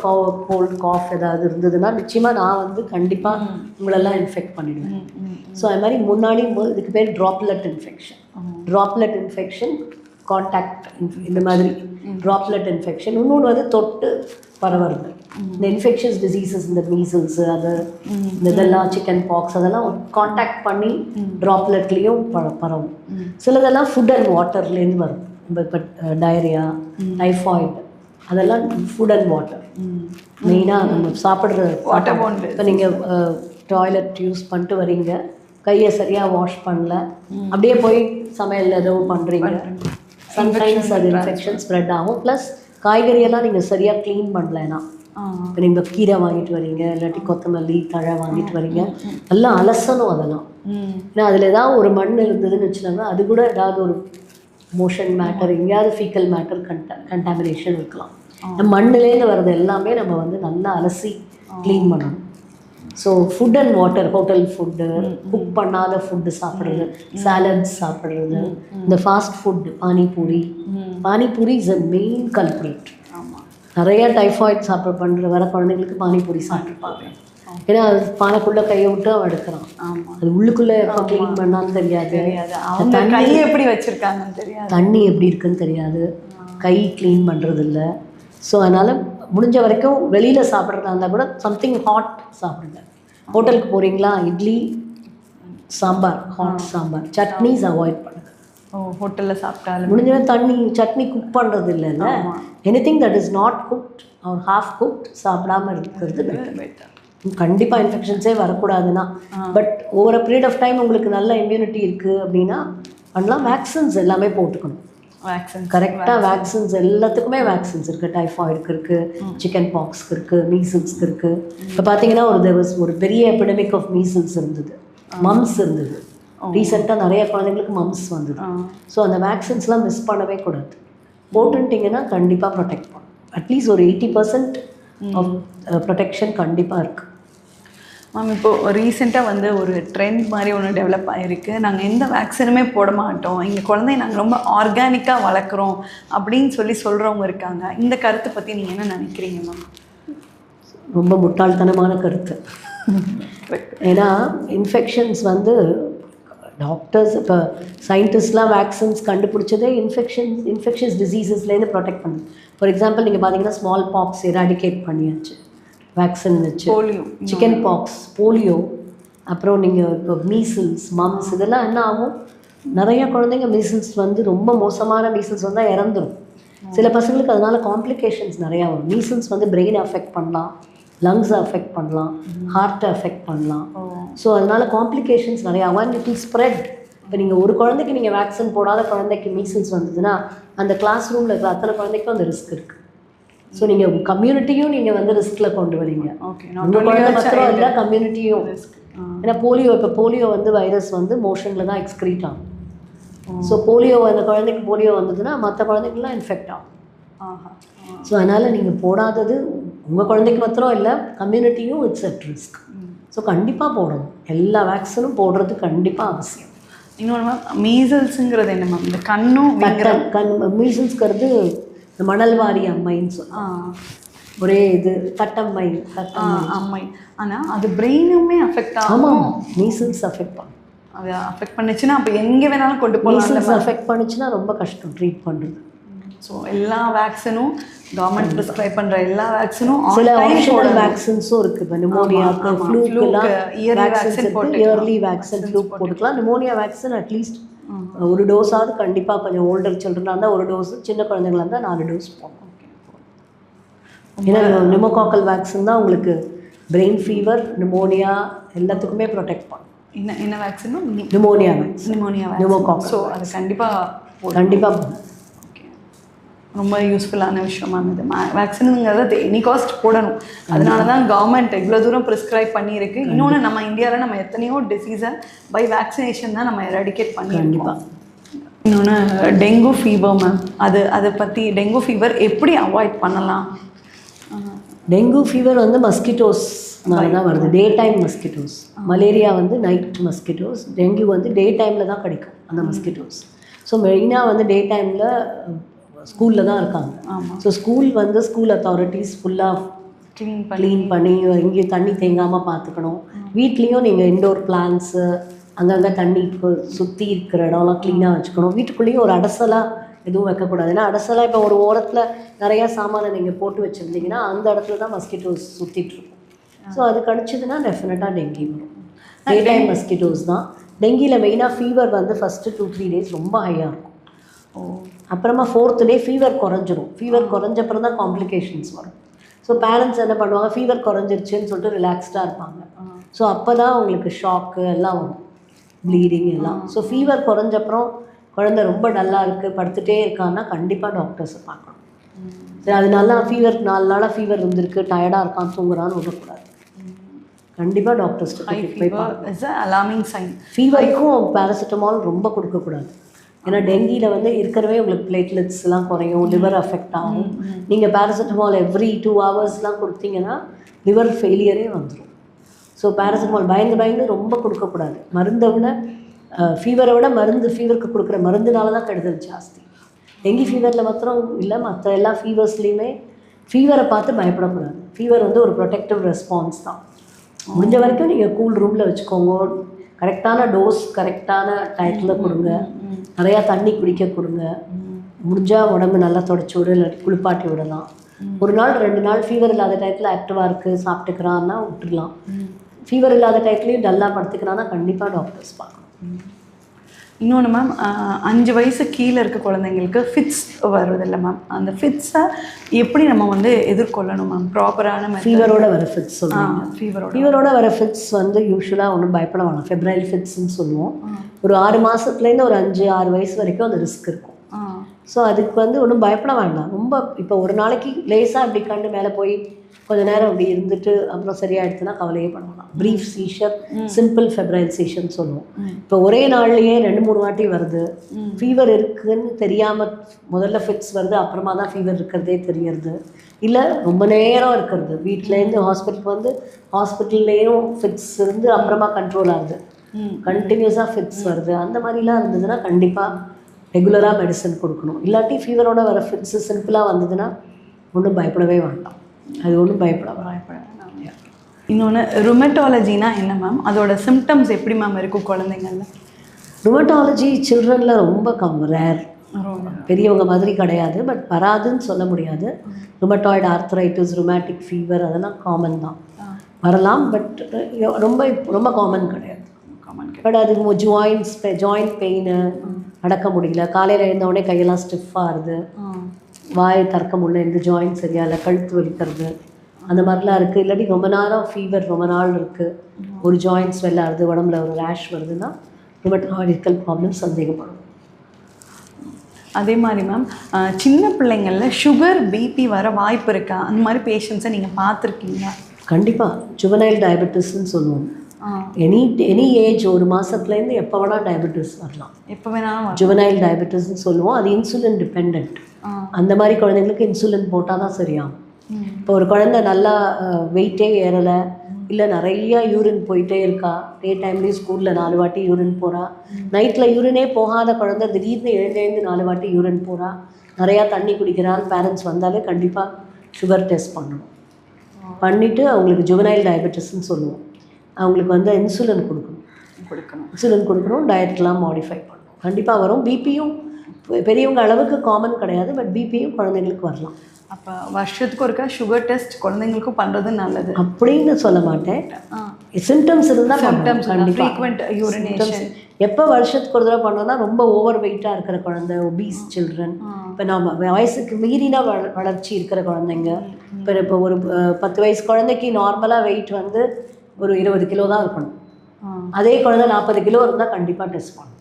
கோல்ட் காஃப் ஏதாவது இருந்ததுன்னா நிச்சயமாக நான் வந்து கண்டிப்பாக உங்களெல்லாம் இன்ஃபெக்ட் பண்ணிடுவேன். ஸோ அது மாதிரி முன்னாடி இதுக்கு பேர் droplet infection. Droplet infection, contact இந்த மாதிரி ட்ராப்லெட் இன்ஃபெக்ஷன். இன்னொன்று வந்து தொட்டு பரவுறது. இந்த இன்ஃபெக்ஷஸ் டிசீசஸ், இந்த மீசல்ஸ், அது இதெல்லாம் சிக்கன் பாக்ஸ், அதெல்லாம் கான்டாக்ட் பண்ணி ட்ராப்லெட்லேயும் பரவும். சிலதெல்லாம் ஃபுட் அண்ட் வாட்டர்லேருந்து வரும். இப்போ டயரியா, டைஃபாய்டு, அதெல்லாம் ஃபுட் அண்ட் வாட்டர். மெயினாக நம்ம சாப்பிட்ற வாட்டர். இப்போ நீங்கள் டாய்லெட் யூஸ் பண்ணிட்டு வரீங்க, கையை சரியாக வாஷ் பண்ணல, அப்படியே போய் சமையல் ஏதோ பண்ணுறீங்க, சம்டைம்ஸ் அது இன்ஃபெக்ஷன் ஸ்ப்ரெட் ஆகும். ப்ளஸ் காய்கறியெல்லாம் நீங்கள் சரியாக க்ளீன் பண்ணலைன்னா, இப்போ நீங்கள் கீரை வாங்கிட்டு வரீங்க, இல்லாட்டி கொத்தமல்லி தழை வாங்கிட்டு வரீங்க, எல்லாம் அலசணும் அதெல்லாம். ஏன்னா அதில் ஏதாவது ஒரு மண் இருந்ததுன்னு வச்சுனாங்க, அது கூட ஏதாவது ஒரு மோஷன் மேட்டர், எங்கேயாவது ஃபீக்கல் மேட்டர் கண்டாமினேஷன் இருக்கலாம். மண்ணிலேருந்து வர்றது எல்லாமே நம்ம வந்து நல்லா அலசி க்ளீன் பண்ணணும். So food and water, hotel food, cook பண்ணாத ஃபுட்டு சாப்பிட்றது, சாலட்ஸ் சாப்பிட்றது, இந்த fast food, panipuri is a main culprit. நிறைய டைஃபாய்ட் வர குழந்தைங்களுக்கு பானிபூரி சாப்பிட்ருப்பாங்க. ஏன்னா அது பானைக்குள்ளே கையை விட்டு அவன் எடுக்கிறான். அது உள்ளுக்குள்ளே எப்போ க்ளீன் பண்ணான்னு தெரியாது, தண்ணி எப்படி வச்சுருக்காங்கன்னு தெரியாது, தண்ணி எப்படி இருக்குன்னு தெரியாது, கை க்ளீன் பண்ணுறது இல்லை. ஸோ அதனால் முடிஞ்ச வரைக்கும் வெளியில் சாப்பிட்றதா இருந்தால் கூட சம்திங் ஹாட் சாப்பிடுங்க. ஹோட்டலுக்கு போகிறீங்களா, இட்லி சாம்பார், ஹாட் சாம்பார், சட்னிஸ் அவாய்ட் பண்ணுங்கள். ஹோட்டலில் சாப்பிட்டாலும் முடிஞ்ச சட்னி குக் பண்ணுறது இல்லைல்ல, anything that is not cooked or half cooked சாப்பிடாமல் இருக்கிறது பெட்டர். கண்டிப்பாக இன்ஃபெக்ஷன்ஸே வரக்கூடாதுன்னா. But over a period of time உங்களுக்கு நல்ல இம்யூனிட்டி இருக்குது அப்படின்னா பண்ணலாம். வேக்சின்ஸ் எல்லாமே போட்டுக்கணும். கரெக்டாக வேக்சின்ஸ் எல்லாத்துக்குமே வேக்சின்ஸ் இருக்குது. டைஃபாய்டுக்கு இருக்குது, சிக்கன் பாக்ஸ்க்கு இருக்குது, மீசல்ஸ்க்கு இருக்குது. இப்போ பார்த்தீங்கன்னா ஒரு பெரிய எபிடமிக் ஆஃப் மீசல்ஸ் இருந்தது, மம்ஸ் இருந்தது. ரீசெண்டாக நிறைய குழந்தைங்களுக்கு மம்ஸ் வந்தது. ஸோ அந்த வேக்சின்ஸ்லாம் மிஸ் பண்ணவே கூடாது. போட்டுட்டிங்கன்னா கண்டிப்பாக ப்ரொடெக்ட் பண்ணும். அட்லீஸ்ட் ஒரு 80% ஆஃப் ப்ரொடெக்ஷன் கண்டிப்பாக இருக்குது. மேம் இப்போது ரீசெண்டாக வந்து ஒரு ட்ரெண்ட் மாதிரி ஒன்று டெவலப் ஆகிருக்கு. நாங்கள் எந்த வேக்சினுமே போட மாட்டோம், எங்கள் குழந்தைய நாங்கள் ரொம்ப ஆர்கானிக்காக வளர்க்குறோம் அப்படின்னு சொல்கிறவங்க இருக்காங்க. இந்த கருத்தை பற்றி நீங்கள் என்ன நினைக்கிறீங்க மேம்? ரொம்ப முட்டாள்தனமான கருத்து. ஏன்னா இன்ஃபெக்ஷன்ஸ் வந்து டாக்டர்ஸ், இப்போ சயின்டிஸ்ட்லாம் வேக்சின்ஸ் கண்டுபிடிச்சதே இன்ஃபெக்ஷன்ஸ் டிசீசஸ்லேருந்து ப்ரொடெக்ட் பண்ணுது. ஃபார் எக்ஸாம்பிள் நீங்கள் பார்த்தீங்கன்னா ஸ்மால் பாக்ஸ் எராடிகேட் பண்ணியாச்சு வேக்சின் வச்சு, போலியோ, சிக்கன் பாக்ஸ், போலியோ, அப்புறம் நீங்கள் இப்போ மீசில்ஸ், மம்ஸ், இதெல்லாம் என்ன ஆகும், நிறைய குழந்தைங்க மீசில்ஸ் வந்து ரொம்ப மோசமான மீசில்ஸ் வந்தால் இறந்துடும். சில பசங்களுக்கு அதனால காம்ப்ளிகேஷன்ஸ் நிறையா வரும். மீசில்ஸ் வந்து பிரெயினை அஃபெக்ட் பண்ணலாம், லங்ஸை அஃபெக்ட் பண்ணலாம், ஹார்ட்டை அஃபெக்ட் பண்ணலாம். ஸோ அதனால காம்ப்ளிகேஷன்ஸ் நிறையா ஆகும். It will spread. இப்போ நீங்கள் ஒரு குழந்தைக்கு நீங்கள் வேக்சின் போடாத குழந்தைக்கு மீசில்ஸ் வந்ததுன்னா அந்த கிளாஸ் ரூமில் இருக்கிற அத்தனை குழந்தைக்கும் அந்த ரிஸ்க் இருக்குது. ஸோ நீங்கள் கம்யூனிட்டியும் நீங்கள் வந்து ரிஸ்கில் கொண்டு வரீங்க. உங்கள் குழந்தை மாத்திரம் இல்லை, கம்யூனிட்டியும். ஏன்னா இப்போ போலியோ வந்து வைரஸ் வந்து மோஷனில் தான் எக்ஸ்க்ரீட் ஆகும். ஸோ அந்த குழந்தைக்கு போலியோ வந்ததுன்னா மற்ற குழந்தைங்களாம் இன்ஃபெக்ட் ஆகும். ஸோ அதனால் நீங்கள் போடாதது உங்கள் குழந்தைக்கு மாத்திரம் இல்லை, கம்யூனிட்டியும் இட்ஸ் அட் ரிஸ்க். ஸோ கண்டிப்பாக போடணும். எல்லா வேக்சினும் போடுறது கண்டிப்பாக அவசியம். இன்னொன்று மீசல்ஸுங்கிறது என்ன மேம்? இந்த மீசல்ஸ்ங்கிறது இந்த மணல்வாரி அம்மைன்னு சொல்லலாம். ஒரே இது தட்டம்மை அம்மை. ஆனால் அது பிரெயினுமே அஃபெக்ட் ஆகும். ஆமாம், மீசல்ஸ் அஃபெக்ட் பண்ணும். அது அஃபெக்ட் பண்ணுச்சுன்னா அப்போ எங்கே வேணாலும் கொண்டு போகலாம். மீசல்ஸ் அஃபெக்ட் பண்ணுச்சுன்னா ரொம்ப கஷ்டம் ட்ரீட் பண்ணுறது. ஸோ எல்லா வேக்சினும் கவர்மெண்ட் ப்ரிஸ்கிரைப் பண்ணுற எல்லா வேக்சினும், சில ஆப்ஷனல் வேக்சின்ஸும் இருக்குது. இப்போ நிமோனியாவுக்கு, ஃப்ளூக்கெல்லாம் இயர்லி வேக்சின் ஃப்ளூக் போட்டுக்கலாம். நிமோனியா வேக்சின் அட்லீஸ்ட் ஒரு டோஸாவது கண்டிப்பாக, கொஞ்சம் ஓல்டர் சில்ட்ரனாக இருந்தால் ஒரு டோஸு, சின்ன குழந்தைங்களாக இருந்தால் 4 டோஸ் போடணும். ஏன்னா நிமோகாக்கல் வேக்சின் தான் உங்களுக்கு பிரெயின் ஃபீவர், நிமோனியா எல்லாத்துக்குமே ப்ரொடெக்ட் பண்ணும். என்ன வேக்சினும்? Pneumonia vaccine, pneumococcal. ஸோ அது கண்டிப்பாக கண்டிப்பாக ரொம்ப யூஸ்ஃபுல்லான விஷயமா இருந்தது. வேக்சினுங்கிறது எனி காஸ்ட் போடணும். அதனால தான் கவர்மெண்ட் இவ்வளோ தூரம் ப்ரிஸ்கிரைப் பண்ணியிருக்கு. இன்னொன்று, நம்ம இந்தியாவில் நம்ம எத்தனையோ டிசீஸை பை வேக்சினேஷன் தான் நம்ம எராடிகேட் பண்ணியிருக்கோம். இன்னொன்று டெங்கு ஃபீவர் மேம், அதை பற்றி டெங்கு ஃபீவர் எப்படி அவாய்ட் பண்ணலாம்? டெங்கு ஃபீவர் வந்து மஸ்கிட்டோஸ் தான் வருது, டே டைம் மஸ்கிட்டோஸ். மலேரியா வந்து நைட் மஸ்கிட்டோஸ், டெங்கு வந்து டே டைமில் தான் கிடைக்கும் அந்த மஸ்கிட்டோஸ். ஸோ மெயினாக வந்து டே டைமில் ஸ்கூலில் தான் இருக்காங்க. ஸோ ஸ்கூல் அத்தாரிட்டிஸ் ஃபுல்லாக க்ளீன் பண்ணி எங்கேயும் தண்ணி தேங்காமல் பார்த்துக்கணும். வீட்லேயும் நீங்கள் இன்டோர் பிளான்ஸு அங்கங்கே தண்ணி சுற்றி இருக்கிற இடம்லாம் க்ளீனாக வச்சுக்கணும். வீட்டுக்குள்ளேயும் ஒரு அடசலாக எதுவும் வைக்கக்கூடாது. ஏன்னா அடசலாக இப்போ ஒரு ஓரத்தில் நிறையா சாமானை நீங்கள் போட்டு வச்சுருந்தீங்கன்னா அந்த இடத்துல தான் மஸ்கிட்டோஸ் சுற்றிட்டுருக்கும். ஸோ அது கடிச்சதுன்னா டெஃபினட்டாக டெங்கி வரும். டே டைம் மஸ்கிட்டோஸ் தான். டெங்கியில் மெயினாக ஃபீவர் வந்து ஃபஸ்ட்டு 2-3 டேஸ் ரொம்ப ஹையாக இருக்கும். அப்புறமா 4th டே ஃபீவர் குறைஞ்சிரும். ஃபீவர் குறைஞ்சப்பறம் தான் காம்ப்ளிகேஷன்ஸ் வரும். ஸோ பேரண்ட்ஸ் என்ன பண்ணுவாங்க, ஃபீவர் குறைஞ்சிருச்சுன்னு சொல்லிட்டு ரிலாக்ஸ்டாக இருப்பாங்க. ஸோ அப்போ தான் அவங்களுக்கு ஷாக்கு எல்லாம் வரும், ப்ளீடிங் எல்லாம். ஸோ ஃபீவர் குறைஞ்சப்பறம் குழந்தை ரொம்ப டல்லாக இருக்குது, படுத்துகிட்டே இருக்கான்னா கண்டிப்பாக டாக்டர்ஸை பார்க்கணும். சரி, அது நல்லா ஃபீவர் 4 நாளாக ஃபீவர் இருந்திருக்கு, டயர்டாக இருக்கான், தூங்குறான்னு விடக்கூடாது. கண்டிப்பாக டாக்டர்ஸ்ட்டு போய் அலார்மிங் சைன். ஃபீவருக்கும் பேராசிட்டமால் ரொம்ப கொடுக்கக்கூடாது. ஏன்னா டெங்கியில் வந்து இருக்கிறவே உங்களுக்கு பிளேட்லெட்ஸ்லாம் குறையும், லிவர் அஃபெக்ட் ஆகும். நீங்கள் பேராசிட்டமால் எவ்ரி 2 ஹவர்ஸ்லாம் கொடுத்தீங்கன்னா லிவர் ஃபெயிலியரே வந்துடும். ஸோ பேராசிட்டமால் பயந்து ரொம்ப கொடுக்கக்கூடாது. மருந்தை விட ஃபீவரை விட ஃபீவருக்கு கொடுக்குற மருந்துனால தான் கெடுதல் ஜாஸ்தி. டெங்கி ஃபீவரில் மாத்திரம் இல்லை, மற்ற எல்லா ஃபீவர்ஸ்லேயுமே ஃபீவரை பார்த்து பயப்படக்கூடாது. ஃபீவர் வந்து ஒரு ப்ரொடெக்டிவ் ரெஸ்பான்ஸ் தான். முடிஞ்ச வரைக்கும் நீங்கள் கூல் ரூமில் வச்சுக்கோங்க, கரெக்டான டோஸ் கரெக்டான டயத்தில் கொடுங்க, நிறையா தண்ணி குடிக்க கொடுங்க, முடிஞ்சால் உடம்பு நல்லா தொடச்சி விட, இல்லாட்டி குளிப்பாட்டி விடலாம். 1 நாள் 2 நாள் ஃபீவர் இல்லாத டயத்தில் ஆக்டிவாக இருக்குது, சாப்பிட்டுக்கிறான்னா விட்டுடலாம். ஃபீவர் இல்லாத டயத்துலேயும் டல்லாக படுத்துக்கிறான்னா கண்டிப்பாக டாக்டர்ஸ் பார்க்கணும். இன்னொன்று மேம், 5 வயசு கீழே இருக்க குழந்தைங்களுக்கு ஃபிட்ஸ் வருவதில்லை மேம். அந்த ஃபிட்ஸை எப்படி நம்ம வந்து எதிர்கொள்ளணும் மேம்? ப்ராப்பரான ஃபீவரோட வர ஃபிட்ஸ் சொல்லுவாங்க. ஃபீவரோட வர ஃபிட்ஸ் வந்து யூஸ்வலாக ஒன்றும் பயப்பட வேணாம். ஃபெப்ரைல் ஃபிட்ஸ்ன்னு சொல்லுவோம். ஒரு 6 மாதத்துலேருந்து ஒரு 5-6 வயசு வரைக்கும் அந்த ரிஸ்க் இருக்கும். ஸோ அதுக்கு வந்து ஒன்றும் பயப்பட வேண்டாம். ரொம்ப இப்போ ஒரு நாளைக்கு லேசாக அப்படி கண்டு மேலே போய் கொஞ்சம் நேரம் அப்படி இருந்துட்டு அப்புறம் சரியாயிடுச்சுன்னா கவலையே பண்ணலாம். ப்ரீஃப் சீஷர், சிம்பிள் ஃபெப்ரைல் சீஷர்னு சொல்லுவோம். இப்போ ஒரே நாள்லேயே 2-3 வாட்டி வருது, ஃபீவர் இருக்குதுன்னு தெரியாமல் முதல்ல ஃபிட்ஸ் வருது, அப்புறமா தான் ஃபீவர் இருக்கிறதே தெரியறது, இல்லை ரொம்ப நேரம் இருக்கிறது, வீட்டிலேருந்து ஹாஸ்பிட்டலுக்கு வந்து ஹாஸ்பிட்டல்லேயும் ஃபிட்ஸ் இருந்து அப்புறமா கண்ட்ரோல் ஆகுது, கண்டினியூஸாக ஃபிட்ஸ் வருது, அந்த மாதிரிலாம் இருந்ததுன்னா கண்டிப்பாக ரெகுலராக மெடிசன் கொடுக்கணும். இல்லாட்டி ஃபீவரோட வர ஃபிட்ஸு சிம்பிளாக வந்ததுன்னா ஒன்றும் பயப்படவே வேண்டாம். அது ஒன்றும் பயப்பட. இன்னொன்று ருமட்டாலஜினா என்ன மேம்? அதோட சிம்டம்ஸ் எப்படி மேம் இருக்கும் குழந்தைங்கள்ல? ருமட்டாலஜி சில்ட்ரனில் ரொம்ப ரேர், பெரியவங்க மாதிரி கிடையாது. பட் வராதுன்னு சொல்ல முடியாது. ருமட்டாய்டு ஆர்த்ரைட்டிஸ், ருமேட்டிக் ஃபீவர் அதெல்லாம் காமன் தான், வரலாம். பட் ரொம்ப காமன் கிடையாது. பட் அது ஜாயிண்ட் பெயின், நடக்க முடியல, காலையில் எழுந்தவுடனே கையெல்லாம் ஸ்டிஃபாக ஆகுது, வாயை திறக்க முடியல, இந்த ஜாயிண்ட் சரியா இல்லை, கழுத்து வலிக்கிறது, அந்த மாதிரிலாம் இருக்குது. இல்லாட்டி ரொம்ப நேரம் ஃபீவர் ரொம்ப நாள் இருக்குது, ஒரு ஜாயிண்ட் ஸ்வெல் ஆகுது, உடம்புல ஒரு ரேஷ் வருதுன்னா ருமட்டாய்டிக்கல் ப்ராப்ளம் சந்தேகப்படும். அதே மாதிரி மேம், சின்ன பிள்ளைங்களில் சுகர், பிபி வர வாய்ப்பு இருக்கா? அந்த மாதிரி பேஷண்ட்ஸை நீங்கள் பார்த்துருக்கீங்க? கண்டிப்பாக. ஜுவனைல் டயபெட்டிஸ்ன்னு சொல்லுவோம். எனி ஏஜ், 1 மாதத்துலேருந்து எப்போ வேணால் டயபெட்டிஸ் வரலாம், எப்போ வேணாலும். ஜுவனைல் டயபெட்டிஸ்ன்னு சொல்லுவோம். அது இன்சுலின் டிபெண்ட். அந்த மாதிரி குழந்தைங்களுக்கு இன்சுலின் போட்டால் தான் சரியாகும். இப்போ ஒரு குழந்தை நல்லா வெயிட்டே ஏறலை, இல்லை நிறைய யூரின் போயிட்டே இருக்கா, டே டைம்லேயும் ஸ்கூலில் 4 வாட்டி யூரின் போகிறா, நைட்டில் யூரினே போகாத குழந்தை திடீர்னு எழுந்து 4 வாட்டி யூரின் போகிறா, நிறையா தண்ணி குடிக்கிறான்னு பேரண்ட்ஸ் வந்தாலே கண்டிப்பாக சுகர் டெஸ்ட் பண்ணணும். பண்ணிவிட்டு அவங்களுக்கு ஜுவனைல் டயபெட்டிஸ்ன்னு சொல்லுவோம். அவங்களுக்கு வந்து இன்சுலின் கொடுக்கணும், டயட்லாம் மாடிஃபை பண்ணணும். கண்டிப்பாக வரும். பிபியும் பெரியவங்க அளவுக்கு காமன் கிடையாது, பட் பிபியும் குழந்தைங்களுக்கு வரலாம். அப்போ வருஷத்துக்கு ஒருக்கா சுகர் டெஸ்ட் குழந்தைங்களுக்கும் பண்ணுறது நல்லது அப்படின்னு சொல்ல மாட்டேன். சிம்டம்ஸ் இருந்தால் ஃப்ரீக்வெண்ட் யூரினேஷன் எப்போ வருஷத்துக்கு ஒரு தடவை பண்ணோன்னா ரொம்ப ஓவர் வெயிட்டாக இருக்கிற குழந்தை, ஒபீஸ் சில்ட்ரன், இப்போ நம்ம வயசுக்கு மீறின வளர்ச்சி இருக்கிற குழந்தைங்க, இப்போ ஒரு 10 வயசு குழந்தைக்கு நார்மலாக வெயிட் வந்து ஒரு 20 கிலோ தான் இருக்கணும். அதே குழந்தை 40 கிலோ இருந்தால் கண்டிப்பாக டெஸ்ட் பண்ணணும்.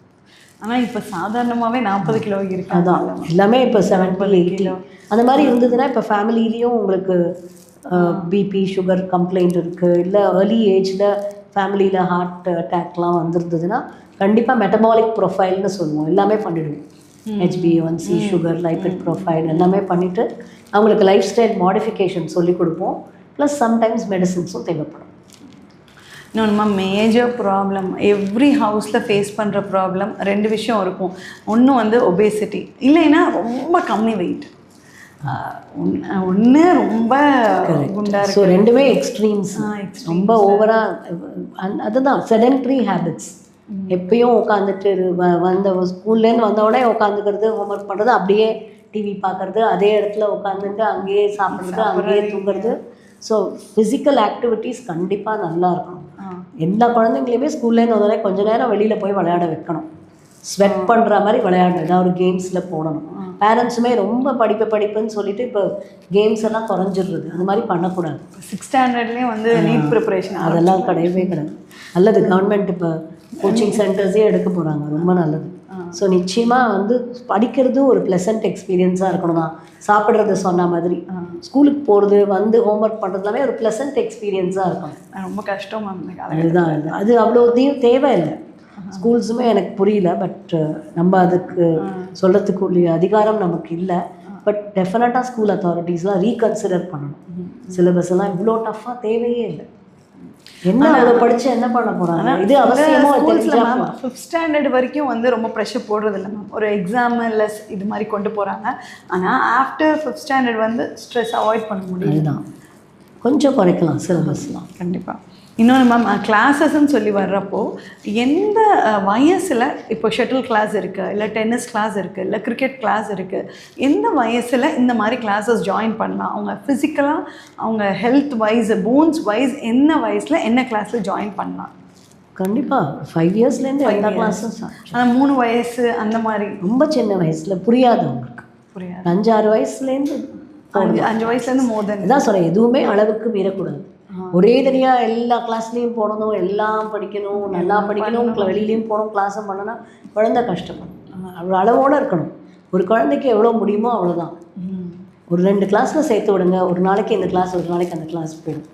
ஆனால் இப்போ சாதாரணமாகவே 40 கிலோ இருக்கு. அதான் எல்லாமே இப்போ 70-80 அந்த மாதிரி இருந்ததுன்னா இப்போ ஃபேமிலியிலையும் உங்களுக்கு பிபி சுகர் கம்ப்ளைண்ட் இருக்குது, இல்லை ஏர்லி ஏஜில் ஃபேமிலியில் ஹார்ட் அட்டாக்லாம் வந்துருந்ததுன்னா கண்டிப்பாக மெட்டபாலிக் ப்ரொஃபைல்னு சொல்லுவோம், எல்லாமே பண்ணிவிடுவோம். HbA1c சுகர், லைபிட் ப்ரொஃபைல் எல்லாமே பண்ணிவிட்டு அவங்களுக்கு லைஃப் ஸ்டைல் மாடிஃபிகேஷன் சொல்லிக் கொடுப்போம். ப்ளஸ் சம்டைம்ஸ் மெடிசின்ஸும் தேவைப்படும். இன்னொன்று மேஜர் ப்ராப்ளம் எவ்ரி ஹவுஸில் ஃபேஸ் பண்ணுற ப்ராப்ளம் 2 விஷயம் இருக்கும். ஒன்று வந்து ஒபேசிட்டி, இல்லைன்னா ரொம்ப கம்மி வெயிட். ஒன்று ரொம்ப குண்டா ஸோ இருக்கு. ரெண்டுமே எக்ஸ்ட்ரீம்ஸ். ரொம்ப ஓவராக அதுதான் செடென்ட்ரி ஹேபிட்ஸ். எப்பயும் உட்காந்துட்டு வந்த ஸ்கூல்லேருந்து வந்த உடனே உட்காந்துக்கிறது, ஹோம்ஒர்க் பண்ணுறது, அப்படியே டிவி பார்க்குறது, அதே இடத்துல உட்காந்துட்டு அங்கேயே சாப்பிட்றது, அங்கேயே தூங்குறது. ஸோ ஃபிசிக்கல் ஆக்டிவிட்டீஸ் கண்டிப்பாக நல்லா இருக்கணும். எல்லா குழந்தைங்களையுமே ஸ்கூல்லேருந்து வந்தோடனே கொஞ்சம் நேரம் வெளியில் போய் விளையாட வைக்கணும். ஸ்வெட் பண்ணுற மாதிரி விளையாடணும், ஏதாவது ஒரு கேம்ஸில் போடணும். பேரண்ட்ஸுமே ரொம்ப படிப்புன்னு சொல்லிட்டு இப்போ கேம்ஸ் எல்லாம் குறைஞ்சிடுறது, அந்த மாதிரி பண்ணக்கூடாது. 6th ஸ்டாண்டர்ட்லேயும் வந்து நீட் ப்ரிப்பரேஷன் அதெல்லாம் கிடையவே கிடையாது. நல்லது, கவர்மெண்ட் இப்போ கோச்சிங் சென்டர்ஸே எடுக்க போகிறாங்க, ரொம்ப நல்லது. ஸோ நிச்சயமாக வந்து படிக்கிறது ஒரு ப்ளசன்ட் எக்ஸ்பீரியன்ஸாக இருக்கணும். தான் சாப்பிட்றது சொன்ன மாதிரி ஸ்கூலுக்கு போகிறது வந்து ஹோம்ஒர்க் பண்ணுறதுலாமே ஒரு ப்ளசன்ட் எக்ஸ்பீரியன்ஸாக இருக்கணும். ரொம்ப கஷ்டம் மேம். அதுதான் அது அவ்வளோதையும் தேவையில்லை. ஸ்கூல்ஸுமே எனக்கு புரியல, பட் நம்ம அதுக்கு சொல்கிறதுக்கு உள்ள அதிகாரம் நமக்கு இல்லை. பட் டெஃபினட்டாக ஸ்கூல் அத்தாரிட்டிஸ்லாம் ரீகன்சிடர் பண்ணணும். சிலபஸ் எல்லாம் இவ்வளோ டஃப்பாக தேவையே இல்லை. என்ன அவ்வளோ படித்து என்ன பண்ண போகிறாங்க? இது அவசியமோ தெரிஞ்சா. 5th ஸ்டாண்டர்ட் வரைக்கும் வந்து ரொம்ப ப்ரெஷர் போடுறது இல்லை மேம். ஒரு எக்ஸாம் இல்லை இது மாதிரி கொண்டு போகிறாங்க. ஆனால் ஆஃப்டர் 5th ஸ்டாண்டர்ட் வந்து ஸ்ட்ரெஸ் அவாய்ட் பண்ண முடியும். அதுதான் கொஞ்சம் குறைக்கலாம் சிலபஸ்லாம். கண்டிப்பாக. இன்னொன்று மேம், கிளாஸஸ்ன்னு சொல்லி வர்றப்போ எந்த வயசில் இப்போ ஷட்டில் கிளாஸ் இருக்குது, இல்லை டென்னிஸ் கிளாஸ் இருக்குது, இல்லை கிரிக்கெட் கிளாஸ் இருக்குது, எந்த வயசில் இந்த மாதிரி கிளாஸஸ் ஜாயின் பண்ணலாம்? அவங்க ஃபிசிக்கலாக, அவங்க ஹெல்த் வைஸ், போன்ஸ் வைஸ் என்ன வயசில் என்ன கிளாஸில் ஜாயின் பண்ணலாம்? கண்டிப்பாக 5 இயர்ஸ்லேருந்து எல்லா கிளாஸும். ஆனால் 3 வயசு அந்த மாதிரி ரொம்ப சின்ன வயசில் புரியாது அவங்களுக்கு. புரியாது. 5-6 வயசுலேருந்து 5 வயசுலேருந்து மோர் தென். இதான் சொல்கிறேன், எதுவுமே அளவுக்கு மீறக்கூடாது. ஒரே தனியாக எல்லா கிளாஸ்லேயும் போடணும், எல்லாம் படிக்கணும், நல்லா படிக்கணும், வெளியிலையும் போகணும், கிளாஸும் பண்ணனா குழந்தை கஷ்டப்படும். அவ்வளோ அளவோடு இருக்கணும். ஒரு குழந்தைக்கு எவ்வளோ முடியுமோ அவ்வளோதான். ஒரு 2 கிளாஸில் சேர்த்து விடுங்க. ஒரு நாளைக்கு இந்த கிளாஸ், ஒரு நாளைக்கு அந்த கிளாஸ் போடும்.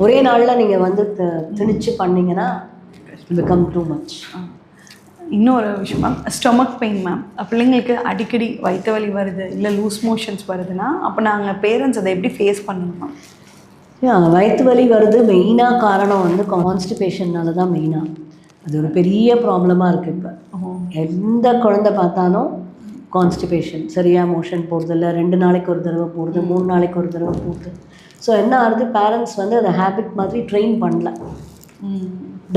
ஒரே நாளில் நீங்கள் வந்து திணிச்சு பண்ணிங்கன்னா பிகம் டூ மச். இன்னொரு விஷயம் மேம், ஸ்டொமக் பெயின் மேம். பிள்ளைங்களுக்கு அடிக்கடி வயிற்று வலி வருது, இல்லை லூஸ் மோஷன்ஸ் வருதுன்னா அப்போ நாங்கள் பேரண்ட்ஸ் அதை எப்படி ஃபேஸ் பண்ணணும் மேம்? வயிற்று வலி வருது மெயினாக காரணம் வந்து கான்ஸ்டிபேஷன்னால தான் மெயினாக. அது ஒரு பெரிய ப்ராப்ளமாக இருக்குது. இப்போ எந்த குழந்தை பார்த்தாலும் கான்ஸ்டிபேஷன், சரியாக மோஷன் போகிறதில்ல, 2 நாளைக்கு ஒரு தடவை போகிறது, 3 நாளைக்கு ஒரு தடவை போகிறது. ஸோ என்ன ஆகுது, பேரண்ட்ஸ் வந்து அதை ஹேபிட் மாதிரி ட்ரெயின் பண்ணல.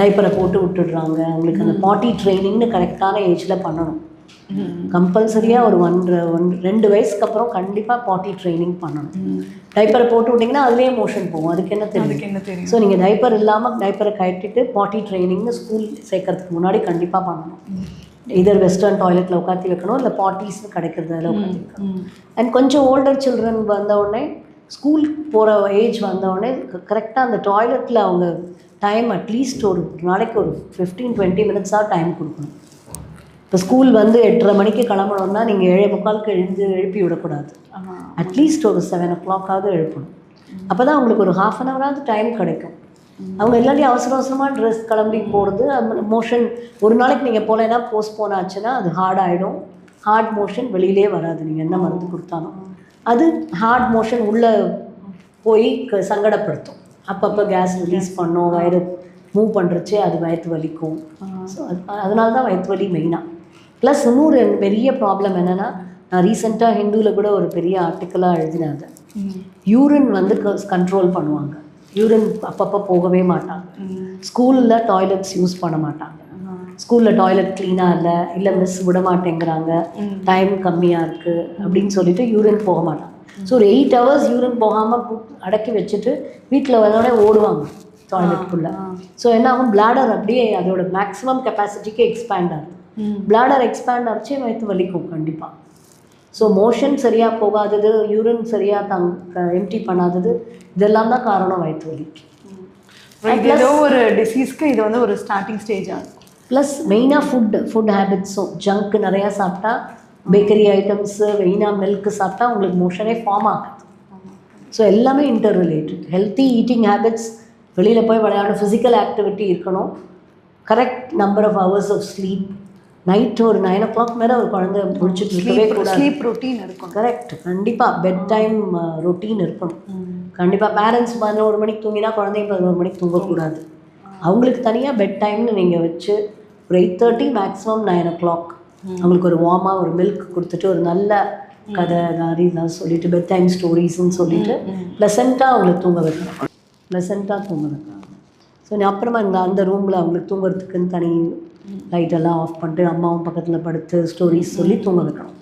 டைப்பரை போட்டு விட்டுடுறாங்க. அவங்களுக்கு அந்த பாட்டி ட்ரைனிங்னு கரெக்டான ஏஜில் பண்ணணும். கம்பல்சரியாக ஒரு 1-2 வயசுக்கு அப்புறம் கண்டிப்பாக பாட்டி ட்ரைனிங் பண்ணணும். டைப்பரை போட்டு விட்டிங்கன்னா அதுலேயே மோஷன் போகும். அதுக்கு என்ன தெரியும்? ஸோ நீங்கள் டைப்பர் இல்லாமல் டைப்பரை கட்டிட்டு பாட்டி ட்ரைனிங்னு ஸ்கூல் சேர்க்கறதுக்கு முன்னாடி கண்டிப்பாக பண்ணணும். இதர் வெஸ்டர்ன் டாய்லெட்டில் உட்காத்தி வைக்கணும், இல்லை பாட்டிஸ்னு கிடைக்கிறது அதில் உட்காத்தி வைக்கணும். அண்ட் கொஞ்சம் ஓல்டர் சில்ட்ரன் வந்த உடனே, ஸ்கூல் போகிற ஏஜ் வந்த உடனே கரெக்டாக அந்த டாய்லெட்டில் அவங்க டைம் அட்லீஸ்ட் ஒரு நாளைக்கு ஒரு 15-20 மினிட்ஸாக டைம் கொடுக்கணும். இப்போ ஸ்கூல் வந்து 8:30 மணிக்கு கிளம்பணும்னா நீங்கள் 7:45 எழுப்பி விடக்கூடாது. அட்லீஸ்ட் ஒரு 7 o'clock எழுப்பணும். அப்போ தான் அவங்களுக்கு ஒரு 1/2 hour டைம் கிடைக்கும். அவங்க எல்லாத்தையும் அவசரமாக ட்ரெஸ் கிளம்பி போகிறது, மோஷன் ஒரு நாளைக்கு நீங்கள் போகலைன்னா போஸ்ட்போன் ஆச்சுன்னா அது ஹார்ட் ஆகிடும். ஹார்ட் மோஷன் வெளியிலே வராது நீங்கள் என்ன மருந்து கொடுத்தாலும். அது ஹார்ட் மோஷன் உள்ளே போய் சங்கடப்படுத்தும். அப்பப்போ கேஸ் ரிலீஸ் பண்ணோம், வயிறு மூவ் பண்ணுறச்சு அது வயிற்று வலிக்கும். ஸோ அதனால தான் வயிற்று வலி மெயினாக. ப்ளஸ் இன்னொரு பெரிய ப்ராப்ளம் என்னென்னா, நான் ரீசெண்டாக ஹிந்துவில் கூட ஒரு பெரிய ஆர்டிக்கலாக எழுதினாங்க. யூரின் வந்து கண்ட்ரோல் பண்ணுவாங்க. யூரின் அப்பப்போ போகவே மாட்டாங்க. ஸ்கூலில் டாய்லெட்ஸ் யூஸ் பண்ண மாட்டாங்க. ஸ்கூலில் டாய்லெட் க்ளீனாக இல்லை மிஸ் விட மாட்டேங்கிறாங்க, டைம் கம்மியாக இருக்குது அப்படின்னு சொல்லிட்டு யூரின் போக மாட்டாங்க. ஸோ ஒரு 8 hours யூரின் போகாமல் அடக்கி வச்சுட்டு வீட்டில் வந்தோடனே ஓடுவாங்க டாய்லெட்டுக்குள்ளே. ஸோ என்ன ஆகும், பிளாடர் அப்படியே அதோட மேக்ஸிமம் கெப்பாசிட்டிக்கு எக்ஸ்பேண்ட் ஆகுது. பிளாடர் எக்ஸ்பேண்ட் ஆச்சு வயிற்று வலிக்கும் கண்டிப்பாக. ஸோ மோஷன் சரியாக போகாதது, யூரின் சரியாக எம்டி பண்ணாதது, இதெல்லாம் தான் காரணம் வயிற்று வலிக்கு. ஏதோ ஒரு டிசீஸ்க்கு இது வந்து ஒரு ஸ்டார்டிங் ஸ்டேஜ் ஆகும். ப்ளஸ் மெயினாக ஃபுட் ஹேபிட்ஸும், ஜங்க் நிறையா சாப்பிட்டா, பேக்கரி ஐட்டம்ஸு, மெயினாக மில்க்கு சாப்பிட்டா உங்களுக்கு மோஷனே ஃபார்ம் ஆகுது. ஸோ எல்லாமே inter related. Healthy eating habits, வெளியில் போய் விளையாடணும், ஃபிசிக்கல் ஆக்டிவிட்டி இருக்கணும், correct number of hours of sleep. Night ஒரு 9 o'clock மேலே ஒரு குழந்தை முடிச்சுட்டு இருக்கவே கூடாது. ஸ்லீப் ரொட்டீன் இருக்கும். கரெக்ட், கண்டிப்பாக பெட் டைம் ரொட்டீன் இருக்கணும். கண்டிப்பாக பேரண்ட்ஸ் 11 மணிக்கு தூங்கினா குழந்தைங்க 11 மணிக்கு தூங்கக்கூடாது. அவங்களுக்கு தனியாக பெட் டைம்னு நீங்கள் வச்சு ஒரு 8:30 மேக்ஸிமம் 9 o'clock அவங்களுக்கு ஒரு வார்மாக ஒரு மில்க் கொடுத்துட்டு ஒரு நல்ல கதை இதெல்லாம் சொல்லிட்டு பெட் டைம் ஸ்டோரிஸ்ன்னு சொல்லிட்டு ப்ளசண்ட்டாக அவங்களுக்கு தூங்க வைக்கணும். ப்ளசண்ட்டாக தூங்க வைக்கணும். ஸோ அப்புறமா அந்த ரூமில் அவங்களுக்கு தூங்குறதுக்குன்னு தனி லைட்டெல்லாம் ஆஃப் பண்ணிட்டு அம்மாவும் பக்கத்தில் படுத்து ஸ்டோரிஸ் சொல்லி தூங்க வைக்கணும்.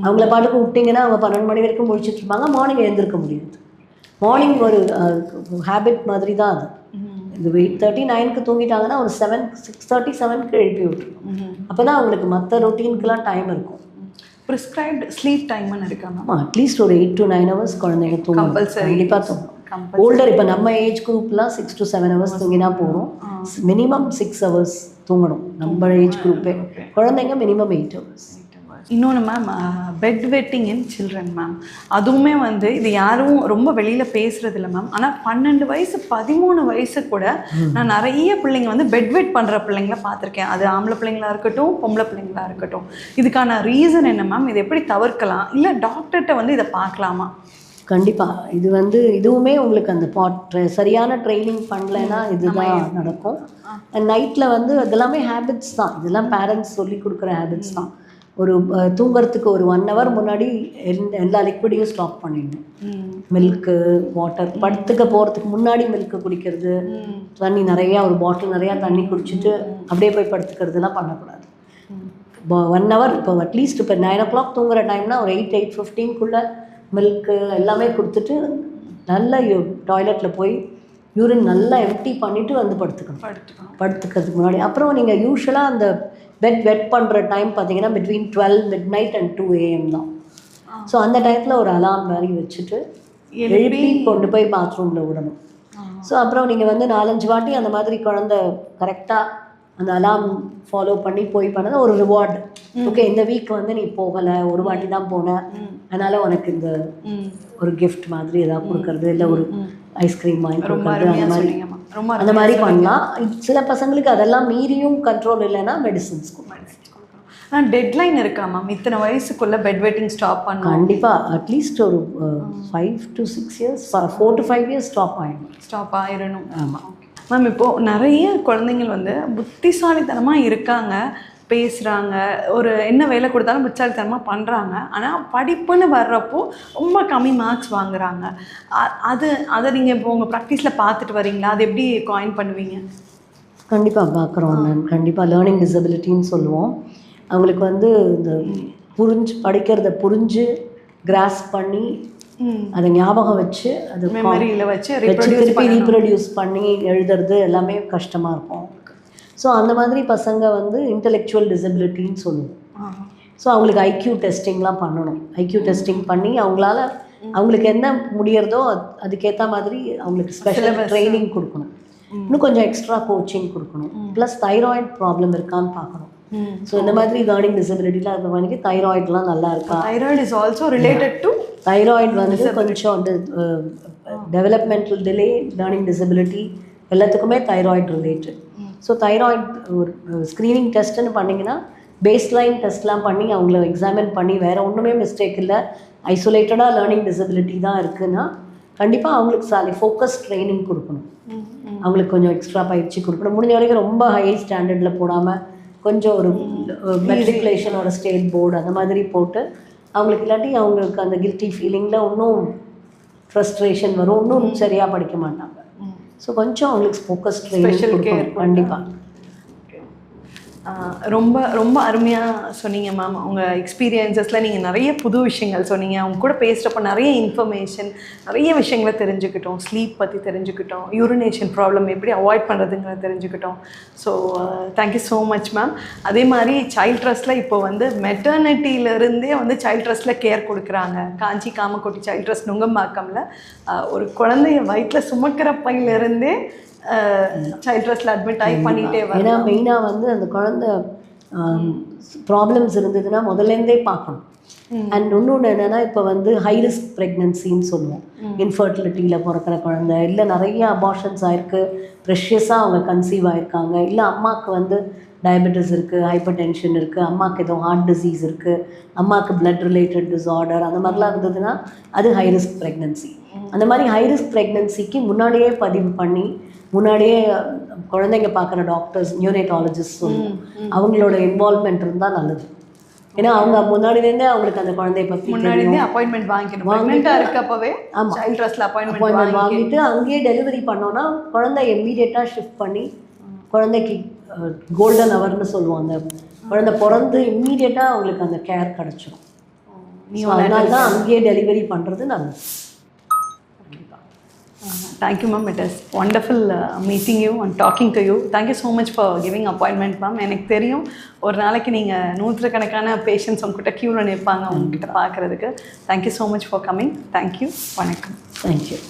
அவங்கள பாட்டுக்கு விட்டிங்கன்னா அவங்க 12 மணி வரைக்கும் முடிச்சுட்டு இருப்பாங்க. மார்னிங் எழுந்திருக்க முடியாது. மார்னிங் ஒரு ஹேபிட் மாதிரி தான் அது. இது 8:30 9க்கு தூங்கிட்டாங்கன்னா ஒரு 6:30 7க்கு எழுப்பி விட்டுருணும். அப்போ தான் அவங்களுக்கு மற்ற ரொட்டீனுக்கெலாம் டைம் இருக்கும். ப்ரிஸ்கிரைப்டு ஸ்லீப் டைம்னு இருக்காங்க. அட்லீஸ்ட் ஒரு 8 to 9 hours குழந்தைங்க தூங்கணும். கண்டிப்பாக தூங்கணும். ஓல்டர் இப்போ நம்ம ஏஜ் குரூப்லாம் 6 to 7 hours தூங்கினா போகிறோம். மினிமம் 6 hours தூங்கணும் நம்ம ஏஜ் குரூப்பே. குழந்தைங்க மினிமம் 8 hours. இன்னொன்று ma'am, bed wetting in children ma'am, அதுவுமே வந்து இது யாரும் ரொம்ப வெளியில் பேசுகிறது இல்லை மேம். ஆனால் 12 வயசு 13 வயசு கூட நான் நிறைய பிள்ளைங்க வந்து பெட் வெட் பண்ணுற பிள்ளைங்கள பார்த்துருக்கேன். அது ஆம்பளை பிள்ளைங்களா இருக்கட்டும் பொம்பளை பிள்ளைங்களா இருக்கட்டும். இதுக்கான ரீசன் என்ன மேம்? இது எப்படி தவிர்க்கலாம்? இல்லை டாக்டர்கிட்ட வந்து இதை பார்க்கலாமா? கண்டிப்பாக இது வந்து இதுவுமே உங்களுக்கு அந்த சரியான ட்ரைனிங் பண்ணலைன்னா இதுதான் நடக்கும். நைட்டில் வந்து அதெல்லாமே ஹேபிட்ஸ் தான். இதெல்லாம் பேரண்ட்ஸ் சொல்லி கொடுக்குற ஹேபிட்ஸ் தான். ஒரு தூங்குறதுக்கு ஒரு 1 hour முன்னாடி எல்லா லிக்விடையும் ஸ்டாப் பண்ணிடணும். மில்க்கு வாட்டர், படுத்துக்க போகிறதுக்கு முன்னாடி மில்க்கு குடிக்கிறது, தண்ணி நிறையா ஒரு பாட்டில் நிறையா தண்ணி குடிச்சிட்டு அப்படியே போய் படுத்துக்கிறதுலாம் பண்ணக்கூடாது. 1 hour இப்போ அட்லீஸ்ட் இப்போ 9 o'clock தூங்குற டைம்னா ஒரு 8:15க்குள்ளே மில்க்கு எல்லாமே கொடுத்துட்டு நல்லா டாய்லெட்டில் போய் யூரின் நல்லா எம்டி பண்ணிவிட்டு வந்து படுத்துக்கிறதுக்கு முன்னாடி. அப்புறம் நீங்கள் யூஸ்வலாக அந்த பெட் வெட் பண்ணுற டைம் பார்த்தீங்கன்னா பிட்வீன் 12 midnight and 2 AM தான். ஸோ அந்த டைத்தில் ஒரு அலார்ம் மாதிரி வச்சுட்டு எழுப்பி கொண்டு போய் பாத்ரூமில் விடணும். ஸோ அப்புறம் நீங்கள் வந்து 4-5 வாட்டி அந்த மாதிரி குழந்தை கரெக்டாக அந்த அலார்ம் ஃபாலோ பண்ணி போய் பண்ணது ஒரு ரிவார்டு. ஓகே, இந்த வீக் வந்து நீ போகலை, ஒரு வாட்டி தான் போன, அதனால் உனக்கு இந்த ஒரு கிஃப்ட் மாதிரி ஏதாவது கொடுக்கறது, இல்லை ஒரு ஐஸ்கிரீம் வாங்கி கொடுக்கறது, அந்த மாதிரி பண்ணலாம். சில பசங்களுக்கு அதெல்லாம் மீறியும் கண்ட்ரோல் இல்லைன்னா மெடிசின்ஸ் டெட்லைன் இருக்கா மேம்? இத்தனை வயசுக்குள்ளே பெட் வெட்டிங் ஸ்டாப் பண்ணணும்? கண்டிப்பாக அட்லீஸ்ட் ஒரு 5 to 6 years 4 to 5 years stop ஆயிடணும். ஆமாம் மேம். இப்போது நிறைய குழந்தைங்கள் வந்து புத்திசாலித்தனமாக இருக்காங்க, பேசுகிறாங்க, ஒரு என்ன வேலை கொடுத்தாலும் புத்திசாலித்தனமாக பண்ணுறாங்க. ஆனால் படிப்புன்னு வர்றப்போ ரொம்ப கம்மி மார்க்ஸ் வாங்குறாங்க. அதை நீங்கள் இப்போ உங்கள் ப்ராக்டிஸில் பார்த்துட்டு வரீங்களா? அது எப்படி காயின் பண்ணுவீங்க? கண்டிப்பாக பார்க்குறோம். நான் கண்டிப்பாக லேர்னிங் டிசபிலிட்டின்னு சொல்லுவோம். அவங்களுக்கு வந்து இந்த படிக்கிறத புரிஞ்சு கிராஸ் பண்ணி அதை ஞாபகம் வச்சு அது மெமரியில் வச்சு திருப்பி ரீப்ரொடியூஸ் பண்ணி எழுதுறது எல்லாமே கஷ்டமாக இருக்கும். ஸோ அந்த மாதிரி பசங்க வந்து இன்டெலெக்சுவல் டிசபிலிட்டின்னு சொல்லுவோம். ஸோ அவங்களுக்கு ஐக்யூ டெஸ்டிங்லாம் பண்ணணும். ஐக்யூ டெஸ்டிங் பண்ணி அவங்களுக்கு என்ன முடியறதோ அதுக்கேற்ற மாதிரி அவங்களுக்கு ஸ்பெஷல் ட்ரைனிங் கொடுக்கணும். இன்னும் கொஞ்சம் எக்ஸ்ட்ரா கோச்சிங் கொடுக்கணும். ப்ளஸ் தைராய்டு ப்ராப்ளம் இருக்கான்னு பார்க்கணும். ஸோ இந்த மாதிரி லேர்னிங் டிசபிலிட்டிலாம் இருக்க மாதிரி தைராய்டுலாம் நல்லா இருக்கா? Thyroid is also related to thyroid வந்து கொஞ்சம் அந்த டெவலப்மெண்டல் டிலே, லேர்னிங் டிசபிலிட்டி எல்லாத்துக்குமே தைராய்டு ரிலேட்டட். ஸோ தைராய்டு ஒரு ஸ்க்ரீனிங் டெஸ்ட்டுன்னு பண்ணிங்கன்னா பேஸ்லைன் டெஸ்ட்லாம் பண்ணி அவங்கள எக்ஸாமின் பண்ணி வேறு ஒன்றுமே மிஸ்டேக் இல்லை, ஐசோலேட்டடாக லேர்னிங் டிசபிலிட்டி தான் இருக்குதுன்னா கண்டிப்பாக அவங்களுக்கு ஃபோக்கஸ் ட்ரைனிங் கொடுக்கணும். அவங்களுக்கு கொஞ்சம் எக்ஸ்ட்ரா பயிற்சி கொடுக்கணும். முடிஞ்ச வரைக்கும் ரொம்ப ஹை ஸ்டாண்டர்டில் போடாமல் கொஞ்சம் ஒரு மெட்ரிகுலேஷனோட ஸ்டேட் போர்டு அந்த மாதிரி போட்டு அவங்களுக்கு இல்லாட்டி அவங்களுக்கு அந்த கில்ட்டி ஃபீலிங்கில் இன்னும் ஃப்ரஸ்ட்ரேஷன் வரும், இன்னும் சரியாக படிக்க மாட்டாங்க. ஸோ கொஞ்சம் அவங்களுக்கு ஃபோக்கஸ் ட்ரைனிங் கொடுக்கணும் கண்டிப்பாக. ரொம்ப ரொம்ப அருமையாக சொன்னீங்க மேம். உங்கள் எக்ஸ்பீரியன்ஸஸில் நீங்கள் நிறைய புது விஷயங்கள் சொன்னீங்க. அவங்க கூட பேசுகிறப்ப நிறைய இன்ஃபர்மேஷன், நிறைய விஷயங்களை தெரிஞ்சுக்கிட்டோம். ஸ்லீப் பற்றி தெரிஞ்சுக்கிட்டோம், யூரினேஷன் ப்ராப்ளம் எப்படி அவாய்ட் பண்ணுறதுங்கிறத தெரிஞ்சுக்கிட்டோம். So thank you so much ma'am. அதே மாதிரி சைல்ட் ட்ரஸ்ட்டில் இப்போ வந்து மெட்டர்னிட்டியிலேருந்தே வந்து சைல்ட் ட்ரஸ்ட்டில் கேர் கொடுக்குறாங்க. காஞ்சி காமக்கோட்டி சைல்ட் ட்ரஸ்ட் நுங்கம்பாக்கம்ல ஒரு குழந்தைய வயிற்றில் சுமக்கிற பையிலேருந்தே சைல்ட் ட்ரஸ்ட்டில் அட்மிட் ஆகி பண்ணிகிட்டே வரும். ஏன்னா மெயினாக வந்து அந்த குழந்தை ப்ராப்ளம்ஸ் இருந்ததுன்னா முதல்லேருந்தே பார்க்கணும். அண்ட் இன்னொன்று என்னென்னா இப்போ வந்து ஹை ரிஸ்க் ப்ரெக்னன்சின்னு சொல்லுவோம். இன்ஃபர்டிலிட்டியில் பிறக்கிற குழந்தை, இல்லை நிறைய அபார்ஷன்ஸ் ஆகிருக்கு, ப்ரெஷியஸாக அவங்க கன்சீவ் ஆகிருக்காங்க, இல்லை அம்மாவுக்கு வந்து டயபெட்டிஸ் இருக்குது, ஹைப்பர் டென்ஷன் இருக்குது, அம்மாவுக்கு எதுவும் ஹார்ட் டிசீஸ் இருக்குது, அம்மாவுக்கு பிளட் ரிலேட்டட் டிஸார்டர், அந்த மாதிரிலாம் இருந்ததுன்னா அது ஹை ரிஸ்க் ப்ரெக்னன்சி. அந்த மாதிரி ஹை ரிஸ்க் ப்ரெக்னன்சிக்கு முன்னாடியே பதிவு பண்ணி முன்னாடியே குழந்தைங்க பார்க்குற டாக்டர்ஸ் நியூனேட்டாலஜிஸ்ட் சொல்லுவோம், அவங்களோட இன்வால்வ்மெண்ட் இருந்தால் நல்லது. ஏன்னா அவங்க முன்னாடிலேருந்தே அவங்களுக்கு அந்த குழந்தைய பற்றி முன்னாடியே அப்பாயின்மெண்ட் வாங்கிட்டு இருக்கப்பவே சைல்ட் ட்ரஸ்ட்ல அப்பாயின்மெண்ட் வாங்கிட்டு அங்கேயே டெலிவரி பண்ணோன்னா குழந்தை இம்மீடியட்டாக ஷிஃப்ட் பண்ணி குழந்தைக்கு கோல்டன் ஹவர்னு சொல்லுவாங்க, குழந்தை பிறந்து இம்மீடியட்டாக அவங்களுக்கு அந்த கேர் கிடச்சிடும். அதனால தான் அங்கேயே டெலிவரி பண்ணுறது நல்லது. Thank you, ma'am. It is wonderful meeting you and talking to you. Thank you so much for giving appointment, ma'am. எனக்கு தெரியும் ஒரு நாளைக்கு நீங்கள் நூற்றுக்கணக்கான பேஷண்ட்ஸ் உங்ககிட்ட க்யூவில் நிற்பாங்க உங்ககிட்ட பார்க்குறதுக்கு. Thank you so much for coming. Thank you. வணக்கம். Thank you.